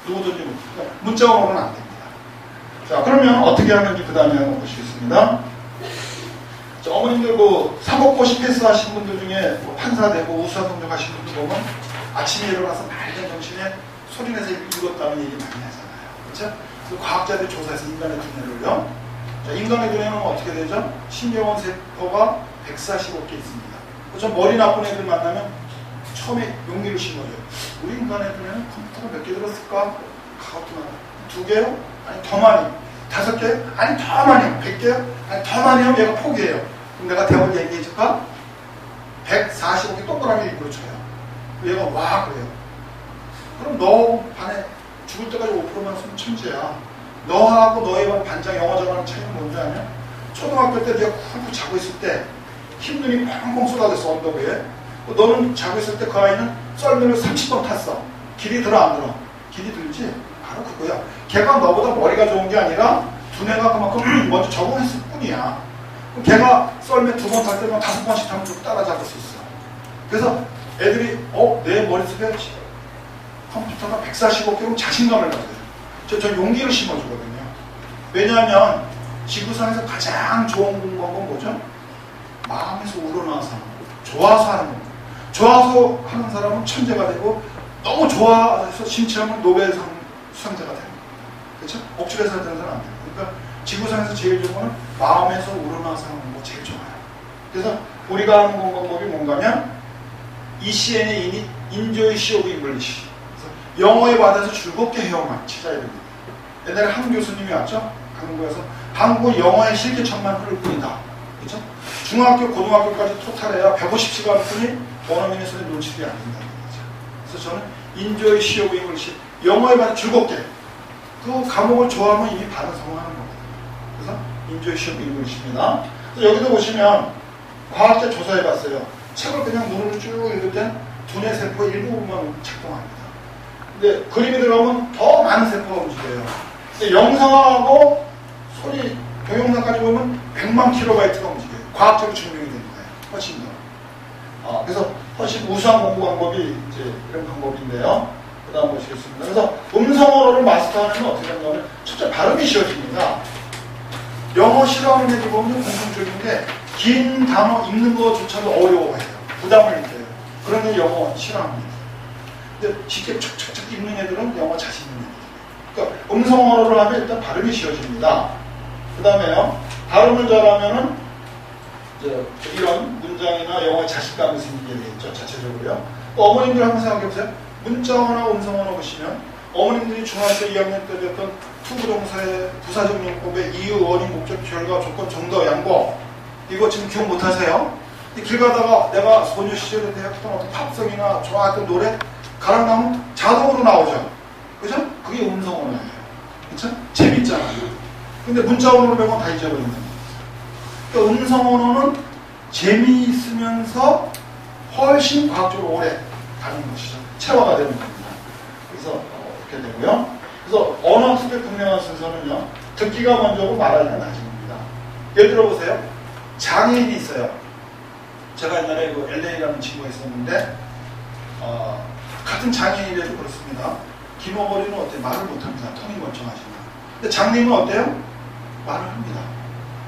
누구든지 못합니다. 그러니까 문자 언어는 안 됩니다. 자, 그러면 어떻게 하는지 그 다음에 한번 보시겠습니다. 자, 어머님들 사법고시 패스하신 분들 중에 판사 되고 우수한 성적 하신 분들 보면 아침에 일어나서 맑은 정신에 소리내서 읽었다는 얘기 많이 하잖아요. 그렇죠? 그래서 과학자들이 조사해서 인간의 두뇌를요. 자, 인간의 두뇌는 어떻게 되죠? 신경원 세포가 145개 있습니다. 전 머리 나쁜 애들 만나면 처음에 용기를 심어줘요. 우리 인간의 두뇌는 컴퓨터가 몇 개 들었을까? 가오트만 2개요? 아니 더 많이. 5개? 아니 더 많이요. 100개요? 아니 더 많이 하면 얘가 포기해요. 그럼 내가 대본 얘기해줄까? 145개 동그라미 일부러 쳐요. 얘가 와 그래요. 그럼 너 반에 죽을 때까지 5%만 쓰면 천재야. 너하고 너의 반장 영어 잘하는 차이는 뭔지 아냐? 초등학교 때 네가 쿵쿵 자고 있을 때 흰눈이 펑펑 쏟아졌어 언덕에. 너는 자고 있을 때 그 아이는 썰매를 30번 탔어. 길이 들어 안 들어? 길이 들지? 바로 그거야. 걔가 너보다 머리가 좋은 게 아니라 두뇌가 그만큼 먼저 적응했을 뿐이야. 그럼 걔가 썰매 2번 탈 때면 5번씩 타면 좀 따라잡을 수 있어. 그래서 애들이 내 머릿속에 컴퓨터가 145개로 자신감을 가져요. 저 용기를 심어주거든요. 왜냐하면 지구상에서 가장 좋은 건 뭐죠? 마음에서 우러나와서 하는 거. 좋아서 하는 거. 좋아서 하는 사람은 천재가 되고 너무 좋아해서 심취하면 노벨상 수상자가 됩니다. 그렇죠? 억지로 해서 되는 사람 안 돼요. 그러니까 지구상에서 제일 좋은 거는 마음에서 우러나와서 하는 거 제일 좋아요. 그래서 우리가 하는 방법이 뭔가면 ECN의 Enjoy Sea of English. 영어에 받아서 즐겁게 해야만 찾아야 됩니다. 옛날에 한 교수님이 왔죠? 한국에서 한국 영어의 실기천만 흐를 뿐이다. 그렇죠? 중학교, 고등학교까지 토탈해야 150시간 뿐이 원어민에서는 논칙이 안 된다는 거죠. 그래서 저는 Enjoy Sea of English, 영어에 받아 즐겁게 그 과목을 좋아하면 이미 반은 성공하는 거거든요. 그래서 Enjoy Sea of English입니다. 여기도 보시면 과학자 조사해봤어요. 책을 그냥 눈으로 쭉 읽을 땐 두뇌 세포 일부분만 작동합니다. 근데 그림이 들어가면 더 많은 세포가 움직여요. 근데 영상하고 소리, 동영상까지 보면 100만 킬로바이트가 움직여요. 과학적으로 증명이 되는 거예요. 훨씬 더. 그래서 훨씬 우수한 공부 방법이 이제 이런 방법인데요. 그 다음 보시겠습니다. 그래서 음성어를 마스터하는 건 어떻게 하냐면 첫째 발음이 쉬워집니다. 영어 싫어하는 애들 보면 공통적인 게 긴 단어 읽는 것조차도 어려워해요. 부담을 느껴요. 그런 애 영어 싫어합니다. 근데 쉽게 척척척 읽는 애들은 영어 자신 있는 애들. 그러니까 음성어를 하면 일단 발음이 쉬워집니다. 그 다음에요. 발음을 잘하면은 이런 문장이나 영어에 자신감이 생기게 되겠죠. 자체적으로요. 또 어머님들 한번 생각해보세요. 문자어나 음성어나 보시면 어머님들이 중학교 2학년 때 배웠던 투부정사의 부사적 용법의 이유, 원인, 목적, 결과, 조건, 정도, 양보 이거 지금 기억 못하세요? 길 가다가 내가 소녀 시절에 대했던 어떤 팝송이나 좋아했던 노래 가락 나오면 자동으로 나오죠. 그죠? 그게 음성 언어예요. 그쵸? 재밌잖아요. 근데 문자 언어로 배우면 다 잊어버린다. 그러니까 음성 언어는 재미있으면서 훨씬 과학적으로 오래 가는 것이죠. 체화가 되는 겁니다. 그래서 이렇게 되고요. 그래서 언어 학습의 분명한 순서는요. 듣기가 먼저고 말하기가 나중입니다. 예를 들어보세요. 장애인이 있어요. 제가 옛날에 그 LA라는 친구가 있었는데 같은 장애인이라도 그렇습니다. 김어버리는 어때요? 말을 못합니다. 통이 멀쩡하지만. 근데 장님은 어때요? 말을 합니다.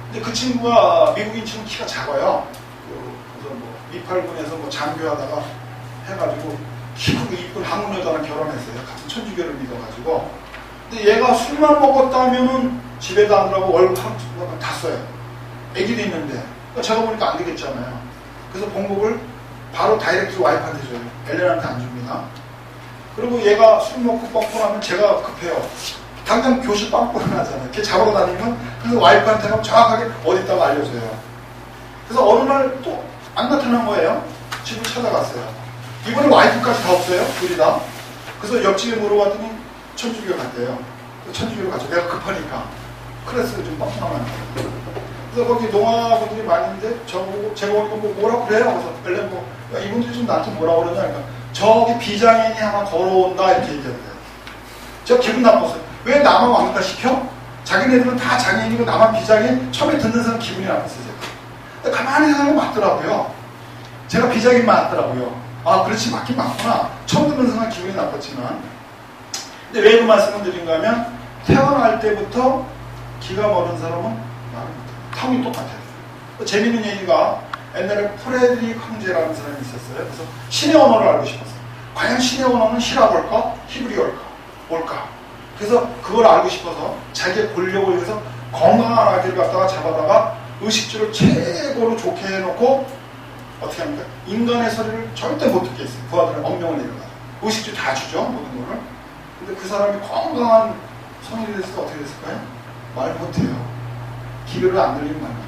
근데 그 친구가 미국인 친구 키가 작아요. 그래서 뭐 미팔군에서 뭐 장교하다가 해가지고 키 크고 이쁜 한국 여자랑 결혼했어요. 같은 천주교를 믿어가지고. 근데 얘가 술만 먹었다면은 집에도 안 들어가고 월급 다 써요. 애기도 있는데. 그러니까 제가 보니까 안 되겠잖아요. 그래서 봉급을 바로 다이렉트로 와이프한테 줘요. 엘렌한테 안 줍니다. 그리고 얘가 술 먹고 뻥뻥하면 제가 급해요. 당장 교실 빵꾸가 나잖아요. 걔 잡아고 다니면 그래서 와이프한테 가면 정확하게 어디다가 알려줘요. 그래서 어느 날 또 안 나타난 거예요. 집을 찾아갔어요. 이번에 와이프까지 다 없어요. 둘이 다. 그래서 옆집에 물어봤더니 천주교 갔대요. 천주교로 가죠. 내가 급하니까. 그래서 좀 뻥뻥하면 그래서 거기 농아분들이 많이 있는데 저보고 제가 오니까 뭐라고 그래요? 그래서 엘렌 뭐 이분들이 좀 나한테 뭐라고 그러냐 그러니까 저기 비장애인이 하나 걸어온다 이렇게 얘기하더래요. 제가 기분 나빴어요. 왜 나만 왕따 시켜? 자기네들은 다 장애인이고 나만 비장애인. 처음에 듣는 사람 기분이 나빴어요. 근데 가만히 생각하면 맞더라고요. 제가 비장애인 맞더라고요. 아 그렇지 맞긴 맞구나. 처음 듣는 사람 기분이 나빴지만 근데 왜 그 말씀을 드린가 하면 태어날 때부터 기가 멀은 사람은 말을 못해요. 탕이 똑같아요. 재밌는 얘기가 옛날에 프레드릭 황제라는 사람이 있었어요. 그래서 신의 언어를 알고 싶었어요. 과연 신의 언어는 히라볼까? 히브리어일까? 뭘까? 그래서 그걸 알고 싶어서 자기의 권력을 위해서 건강한 아기를 갖다가 잡아다가 의식주를 최고로 좋게 해놓고 어떻게 합니까? 인간의 소리를 절대 못 듣게 했어요. 그 아들은 엄명을 내려가요. 의식주 다 주죠. 모든 거를. 근데 그 사람이 건강한 성인이 됐을 때 어떻게 됐을까요? 말 못해요. 기별을 안 들리면 말 못해요.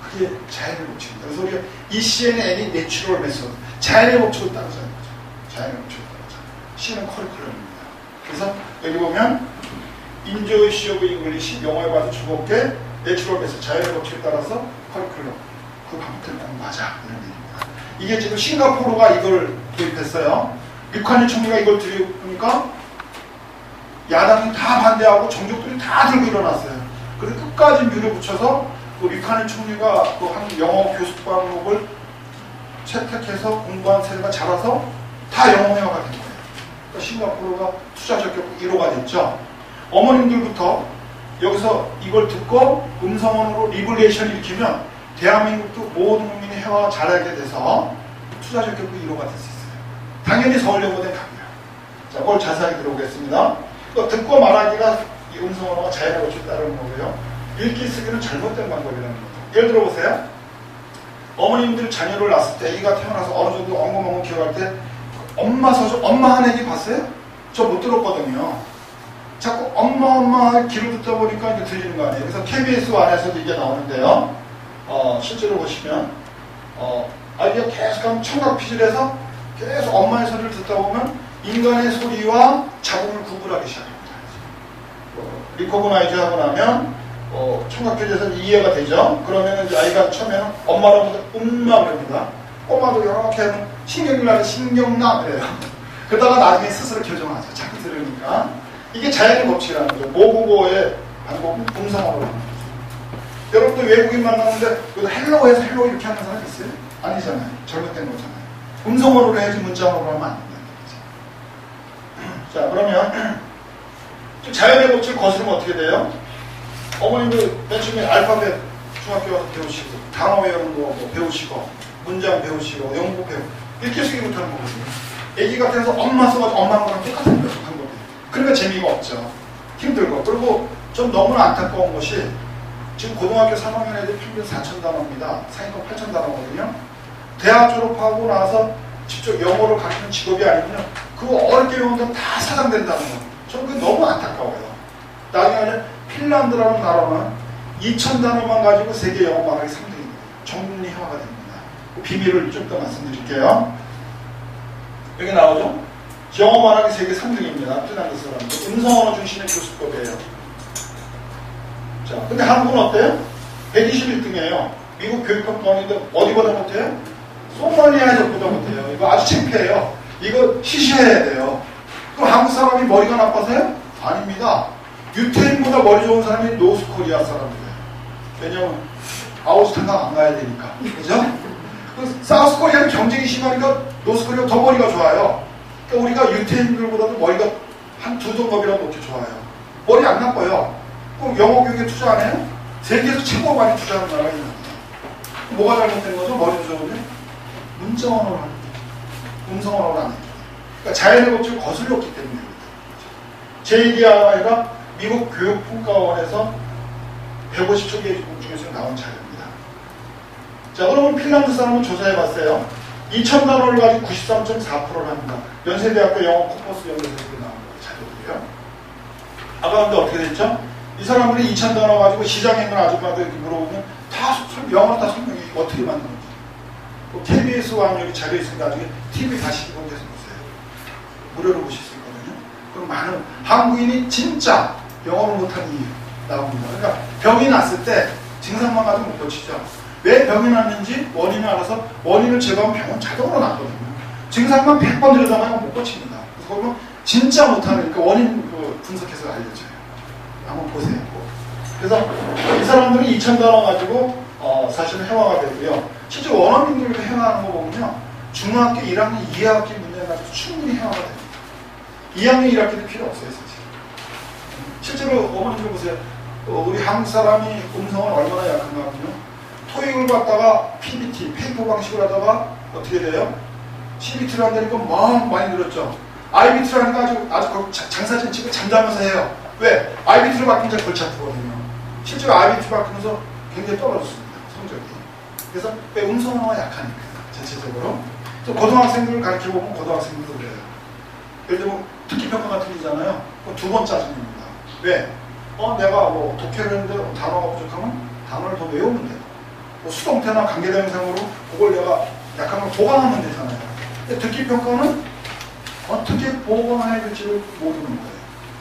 그게 자연의 법칙입니다. 그래서 우리가 이 CNN이 내추럴 메소드, 자연의 법칙을 따르자는 거죠. 자연의 법칙을 따르자. CNN 커리큘럼입니다. 그래서 여기 보면 Enjoy C of English, 영어에 봐도 즐겁게 내추럴 메소드, 자연의 법칙에 따라서 커리큘럼. 그 방법대로 공부하자. 이런 얘기입니다. 이게 지금 싱가포르가 이걸 도입했어요. 류카니 총리가 이걸 들여보니까 야당이 다 반대하고 정족들이 다 들고 일어났어요. 그래서 끝까지 밀어붙여서 그 류카니 총리가 그 한국 영어 교수 과목을 채택해서 공부한 세대가 자라서 다 영어회화가 된 거예요. 그러니까 싱가포르가 투자 적격 1호가 됐죠. 어머님들부터 여기서 이걸 듣고 음성언어로 리블레이션 일으키면 대한민국도 모든 국민이 회화 잘하게 돼서 투자 적격 1호가 될 수 있어요. 당연히 서울여고대 갑니다. 자, 그걸 자세하게 들어보겠습니다. 듣고 말하기가 이 음성언어가 자연의 법칙에 따르는 거고요. 읽기 쓰기는 잘못된 방법이라는 거죠. 예를 들어보세요. 어머님들 자녀를 낳았을 때 애기가 태어나서 어느 정도 엉엉엉엉 기어갈 때 엄마 서줘 엄마 하는 얘기 봤어요? 저 못 들었거든요. 자꾸 엄마 귀를 듣다 보니까 이제 들리는 거 아니에요. 그래서 KBS 안에서도 이게 나오는데요. 실제로 보시면 아이가 계속 청각피질에서 계속 엄마의 소리를 듣다 보면 인간의 소리와 자국을 구분하기 시작합니다. 리코그나이즈 하고 나면 청각피질에서 이해가 되죠. 그러면 이제 아이가 처음에는 엄마라고 그럽니다. 꼬마도 이렇게 하면 신경나는 신경나 그래요. 그러다가 나중에 스스로 교정하죠. 자꾸 들으니까. 이게 자연의 법칙이라는 거죠. 모국어의 방법은 음성어로 하는 거죠. 여러분들 외국인 만나는데 헬로우 해서 헬로우 이렇게 하는 사람 있어요? 아니잖아요. 잘못된 거잖아요. 음성어로 해야지 문자어로 하면 안 된다는 거죠. 자, 그러면 자연의 법칙을 거스르면 어떻게 돼요? 어머님들 맨 처음에 알파벳 중학교 와서 배우시고 단어 외우는 거 뭐 배우시고 문장 배우시고 영어 배우고 읽기 쓰기 못하는 거거든요. 애기가 돼서 엄마 써가지고 엄마 거랑 똑같은 방법이에요. 그러니까 재미가 없죠. 힘들고. 그리고 좀 너무나 안타까운 것이 지금 고등학교 3학년 애들 평균 4,000단어입니다. 상위권 8,000단어거든요. 대학 졸업하고 나서 직접 영어를 가르치는 직업이 아니면 그거 어렵게 배우면 다 사장된다는 거. 저는 그게 너무 안타까워요. 나중에 핀란드라는 나라는 2,000단어만 가지고 세계 영어 말하기 3등입니다. 정리화가 됩니다. 그 비밀을 좀 더 말씀드릴게요. 여기 나오죠? 영어 말하기 세계 3등입니다. 핀란드 사람들. 음성언어 중심의 교수법이에요. 자, 근데 한국은 어때요? 121등이에요. 미국 교육평가원인데 어디보다 못해요? 소말리아에서보다 못해요. 이거 아주 창피해요. 이거 시시해야 돼요. 그럼 한국 사람이 머리가 나빠서요? 아닙니다. 유태인보다 머리 좋은 사람이 노스코리아 사람이에요. 왜냐면 아우스탄강 안 가야 되니까. 그죠? 사우스코리아는 경쟁이 심하니까 노스코리아가 더 머리가 좋아요. 그러니까 우리가 유태인들보다도 머리가 한 두 동급이라도 높게 좋아요. 머리 안 나빠요. 그럼 영어 교육에 투자 안 해요? 세계에서 최고 많이 투자하는 나라가 있는 거예요. 뭐가 잘못된 거죠? 머리도 좋은데? 문자 언어를 하는 거예요. 음성 언어를 하는 거예요. 그러니까 자연의 법칙을 거슬렸기 때문에 JDI가 미국 교육평가원에서 150초 개 중에서 나온 자료입니다. 자, 그러면 핀란드 사람은 조사해봤어요. 2,000단어를 가지고 93.4%를 합니다. 연세대학교 영어 코퍼스 연구소에서 나온 자료들이에요. 아까 근데 어떻게 됐죠? 이 사람들이 2,000단어 가지고 시장에 있는 아줌마들 이렇게 물어보면 다 영어로 다 설명해. 어떻게 만든 건지. 뭐 KBS와 여기 자료 있으니까 나중에 TV 다시 입원해서 보세요. 무료로 보실 수 있거든요. 그럼 많은 한국인이 진짜 영어를 못하는 이유 나옵니다. 그러니까 병이 났을 때 증상만 가지고 못 고치죠. 왜 병이 났는지 원인을 알아서 원인을 제거하면 병은 자동으로 낫거든요. 증상만 100번 들여다보면 못 고칩니다. 그래서 그러면 진짜 못하는 그 원인 분석해서 알려줘요. 한번 보세요. 그래서 이 사람들은 2,000단어 가지고 사실은 해화가 되고요. 실제 원어민들도 해화하는 거 보면요. 중학교 1학년 2학기 문제 가지고 충분히 해화가 됩니다. 2학년 1학기도 필요 없어요. 사실. 실제로 어머님들 보세요. 우리 한국 사람이 음성은 얼마나 약한가 하면요. 토익을 갖다가 PBT, 페이퍼 방식으로 하다가 어떻게 돼요? CBT를 한다니까 막 많이 늘었죠. IBT를 하니까 아주 장사진 치고 잠자면서 해요. 왜? IBT로 바뀐 게 골치 아프거든요. 실제로 IBT 바뀌면서 굉장히 떨어졌습니다. 성적이. 그래서 왜 음성언어가 약하니까 전체적으로. 또 고등학생들을 가르쳐보면 고등학생들도 그래요. 예를 들면 특기평가가 틀리잖아요. 그럼 두 번 짜증입니다. 왜? 내가 뭐 독해를 했는데 단어가 부족하면 단어를 더 외우면 돼요. 뭐 수동태나 관계대명상으로 그걸 내가 약한 걸 보강하면 되잖아요. 근데 듣기평가는 어떻게 보강해야 될지를 모르는 거예요.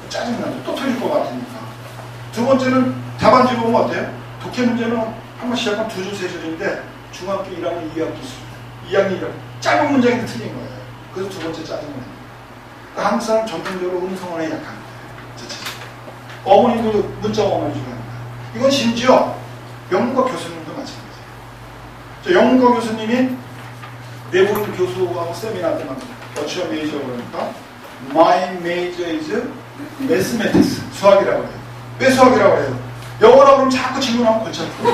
짜증나죠. 또 틀릴 것 같으니까. 두 번째는 답안지 보면 어때요? 독해 문제는 한번 시작하면 2줄, 3줄인데 중학교 1학년 2학기 수준, 2학년 1학기 짧은 문장인데 틀린 거예요. 그래서 두 번째 짜증을 냅니다. 그러니까 한국 사람 전통적으로 음성언어에 약한 거예요. 어머니도 문자 언어를 중요합니다. 이건 심지어 영문과 교수님도 마찬가지예요. 영문과 교수님이 외국인 교수하고 세미나 때만 What's your major? 그러니까 My major is mathematics. 수학이라고 해요. 왜 수학이라고 해요? 영어라고 그러면 자꾸 질문하면 골치 아프고.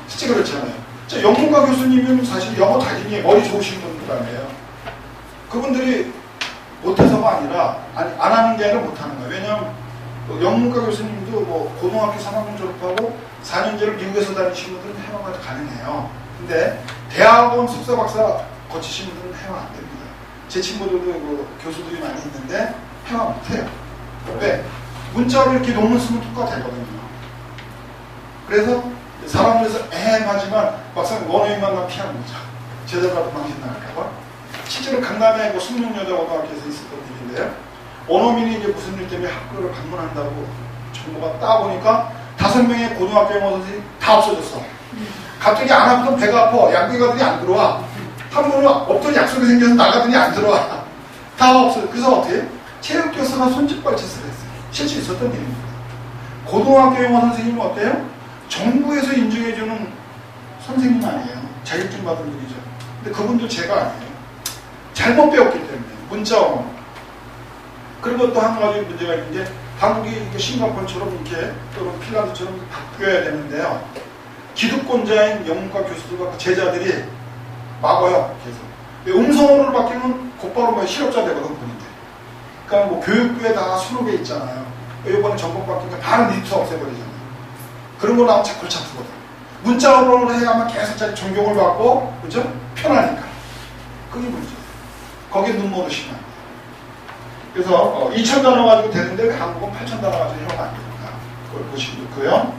실제 그렇잖아요. 영문과 교수님은 사실 영어 달인이 머리 좋으신 분들 아니에요. 그분들이 못해서가 아니라 안 하는 게 아니라 못하는 거예요. 왜냐하면 영문과 교수님도 뭐 고등학교 3학년 졸업하고 4년제를 미국에서 다니신 분들은 해화가 가능해요. 근데 대학원 석사 박사 거치신 분들은 해화 안 됩니다. 제 친구들도 그 교수들이 많이 있는데 해화 못해요. 왜? 문자로 이렇게 논문 쓰면 똑같아거든요. 그래서 사람들에서 하지만 막상 원어민만 나 피하는 거죠. 제자들한테 망신 나갈까봐. 실제로 강남에 뭐 숙명여자고등학교에서 있었던 일인데요. 원어민이 이제 무슨 일 때문에 학교를 방문한다고 정보가 따보니까 5명의 고등학교 영어 선생님이 다 없어졌어. 갑자기 안 아프던 배가 아파. 약국에 가더니 안 들어와. 한 번은 없던 약속이 생겨서 나가더니 안 들어와. 다 없어요. 그래서 어떻게? 체육교사가 손짓발짓을 했어요. 실제 있었던 일입니다. 고등학교 영어 선생님은 어때요? 정부에서 인정해주는 선생님 아니에요. 자격증 받은 분이죠. 근데 그분도 제가 아니에요. 잘못 배웠기 때문에. 문자 언어. 그리고 또 한 가지 문제가 있는 게 한국이 싱가포르처럼 이렇게 또는 핀란드처럼 바뀌어야 되는데요. 기득권자인 영문과 교수들과 제자들이 막아요. 계속. 음성어로 바뀌면 곧바로 뭐 실업자 되거든, 본인들. 그러니까 뭐 교육부에 다 수록에 있잖아요. 이번에 정권 바뀌니까 바로 니트 없애버리잖아요. 그런 거 나오면 골치 아프거든. 문자 언어로 해야만 계속 자기 존경을 받고, 그죠? 편하니까. 그게 문제예요. 거기에 눈물을 심한 거예요. 그래서 2,000단어 가지고 되는데 왜 한국은 8,000단어 가지고 하면 안 됩니다. 그걸 보시면 좋고요.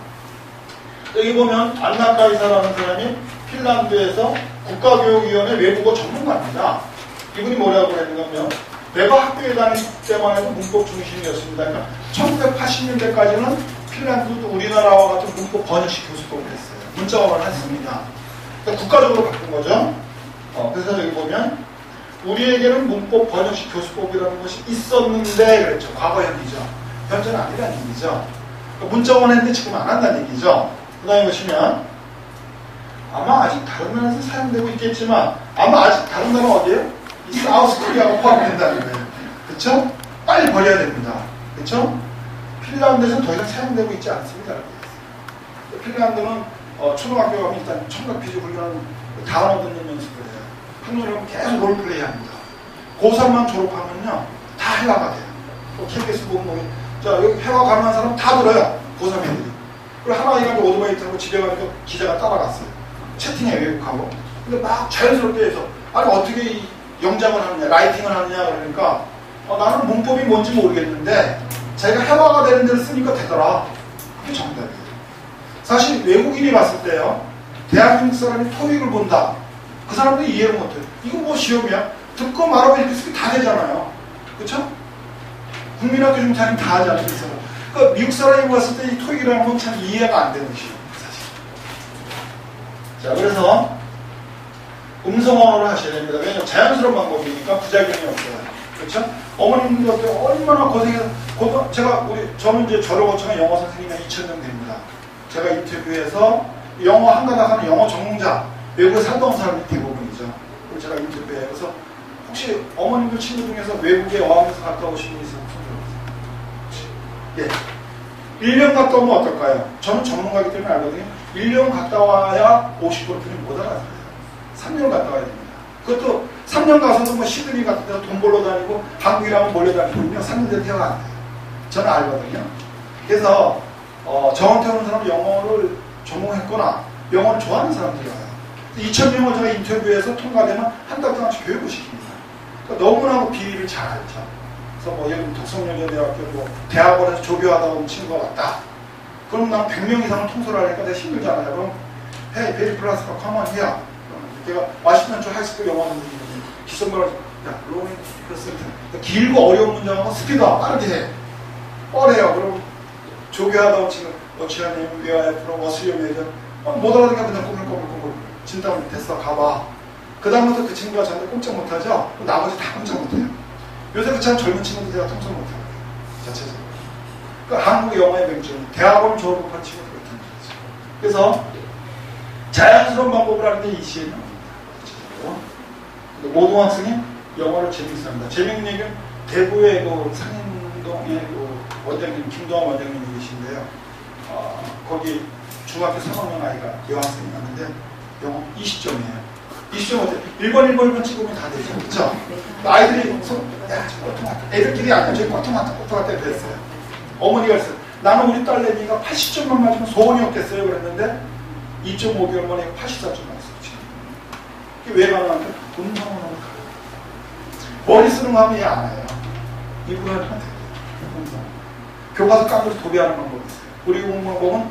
여기 보면 안나 카이사라는 사람이 핀란드에서 국가교육위원회 외국어 전문가입니다. 이분이 뭐라고 그랬냐면 내가 학교에 다닐 때만 해도 문법 중심이었습니다. 그러니까 1980년대까지는 핀란드도 우리나라와 같은 문법 번역식 교수법을 했어요. 문자어를 했습니다. 그러니까 국가적으로 바꾼 거죠. 그래서 여기 보면 우리에게는 문법 번역식 교수법이라는 것이 있었는데 그랬죠. 과거 현이죠. 현재는 아니라는 얘기죠. 그러니까 문자원 했는데 지금 안 한다는 얘기죠. 그 다음에 보시면 아마 아직 다른 나라에서 사용되고 있겠지만 아마 아직 다른 나라 어디에요? 이 사우스코리아가 포함된다는 거예요. 그쵸? 빨리 버려야 됩니다. 그쵸? 핀란드에서는 더 이상 사용되고 있지 않습니다. 핀란드는 초등학교 가면 일단 청각 피지 훈련 단어 듣는 연습을 해요. 학년이면 계속 롤플레이 합니다. 고3만 졸업하면요 다 회화가 돼요. KBS 보면 자 여기 회화 가능한 사람 다 들어요. 고3 애들이. 그리고 하나 아이가 오토바이 타고 집에 가니까 기자가 따라갔어요. 채팅해 외국하고. 근데 막 자연스럽게 해서 아니 어떻게 이 영작을 하느냐 라이팅을 하느냐 그러니까 나는 문법이 뭔지 모르겠는데 자기가 회화가 되는 데를 쓰니까 되더라. 그게 정답이에요. 사실 외국인이 봤을 때요 대한민국 사람이 토익을 본다. 그 사람들이 이해를 못해요. 이거 뭐 시험이야? 듣고 말하고 이렇게 쓰기 다 되잖아요. 그쵸? 국민학교 중차는 다 하잖아요. 그러니까 미국 사람이 봤을 때 이 토익이라는 건 참 이해가 안 되는 시험이에요. 사실. 자, 그래서 음성 언어를 하셔야 됩니다. 왜냐하면 자연스러운 방법이니까 부작용이 없어요. 그렇죠? 어머님들 얼마나 고생해서 저는 이제 저를 거쳐간 영어 선생님이 2,000명 됩니다. 제가 인터뷰해서 영어 한 가닥 하는 영어 전공자 외국에 살던 사람이 대부분이죠. 그리고 제가 인터뷰해요. 그래서 혹시 어머님들 친구 중에서 외국에 어학연수 갔다 오신 분 있으면 손 들어보세요. 예. 1년 갔다 오면 어떨까요? 저는 전문가이기 때문에 알거든요. 1년 갔다 와야 50%는 못 알아들어요. 3년 갔다 와야 됩니다. 그것도 3년 가서도 뭐 시드니 같은 데서 돈 벌러 다니고 한국이라면 몰려다니거든요. 3년 된 태가 안 돼요. 저는 알거든요. 그래서 저한테 오는 사람은 영어를 전공했거나 영어를 좋아하는 사람들이 와요. 2,000명을 제가 인터뷰해서 통과되면 한 달 동안씩 교육을 시킵니다. 그러니까 너무나 비리를 잘 알죠. 그래서 뭐 예를 들면 덕성여자대학교 뭐 대학원에서 조교하다 온 친구가 왔다. 그럼 난 100명 이상을 통솔을 하니까 내가 힘들잖아요. 그럼 Hey, very plus, come on here. 제가 와시턴주 하이스쿨 영어 선생님이 기성말을 야, 로잉 퍼센트 길고 어려운 문장하고 스피드업 빠르게 해. 뻔해요. 그럼 조교하다 온 친구 러시아님, 위아이프로 머슬리엄 예전 못 알아듣게 그냥 꼬물꼬물꼬물 진땀 됐어 가봐. 그 다음부터 그 친구가 저한테 꼼짝 못하죠? 나머지 다 꼼짝 못해요. 요새 그 참 젊은 친구들 제가 통솔 못해요. 자체적으로. 그러니까 한국 영어의 맹점 대학원 졸업한 친구들 같은 거죠. 그래서 자연스러운 방법을 하는데 이 시에는 모든 학생이 영어를 재밌어 합니다. 재밌는 얘기는 대구의 그 상인동의 그 원장님, 김동환 원장님이 계신데요. 거기 중학교 3학년 아이가 여학생이 왔는데 영어 20점이에요. 20점 어때? 1번 찍으면 다 되죠. 그렇죠? 아이들이 야, 애들끼리 아니야. 저기 꼬토마토 그랬어요. 어머니가 그랬어요. 나는 우리 딸내미가 80점만 맞으면 소원이 없겠어요. 그랬는데 2.5개월 만에 84점 맞았어요. 그게 왜 가능한데? 음성으로 가요. 머리 쓰는 거 하면 얘 안 해요. 입으로 하면 돼요. 음성. 교과서 깡으로 도배하는 방법이 있어요. 우리 공무원은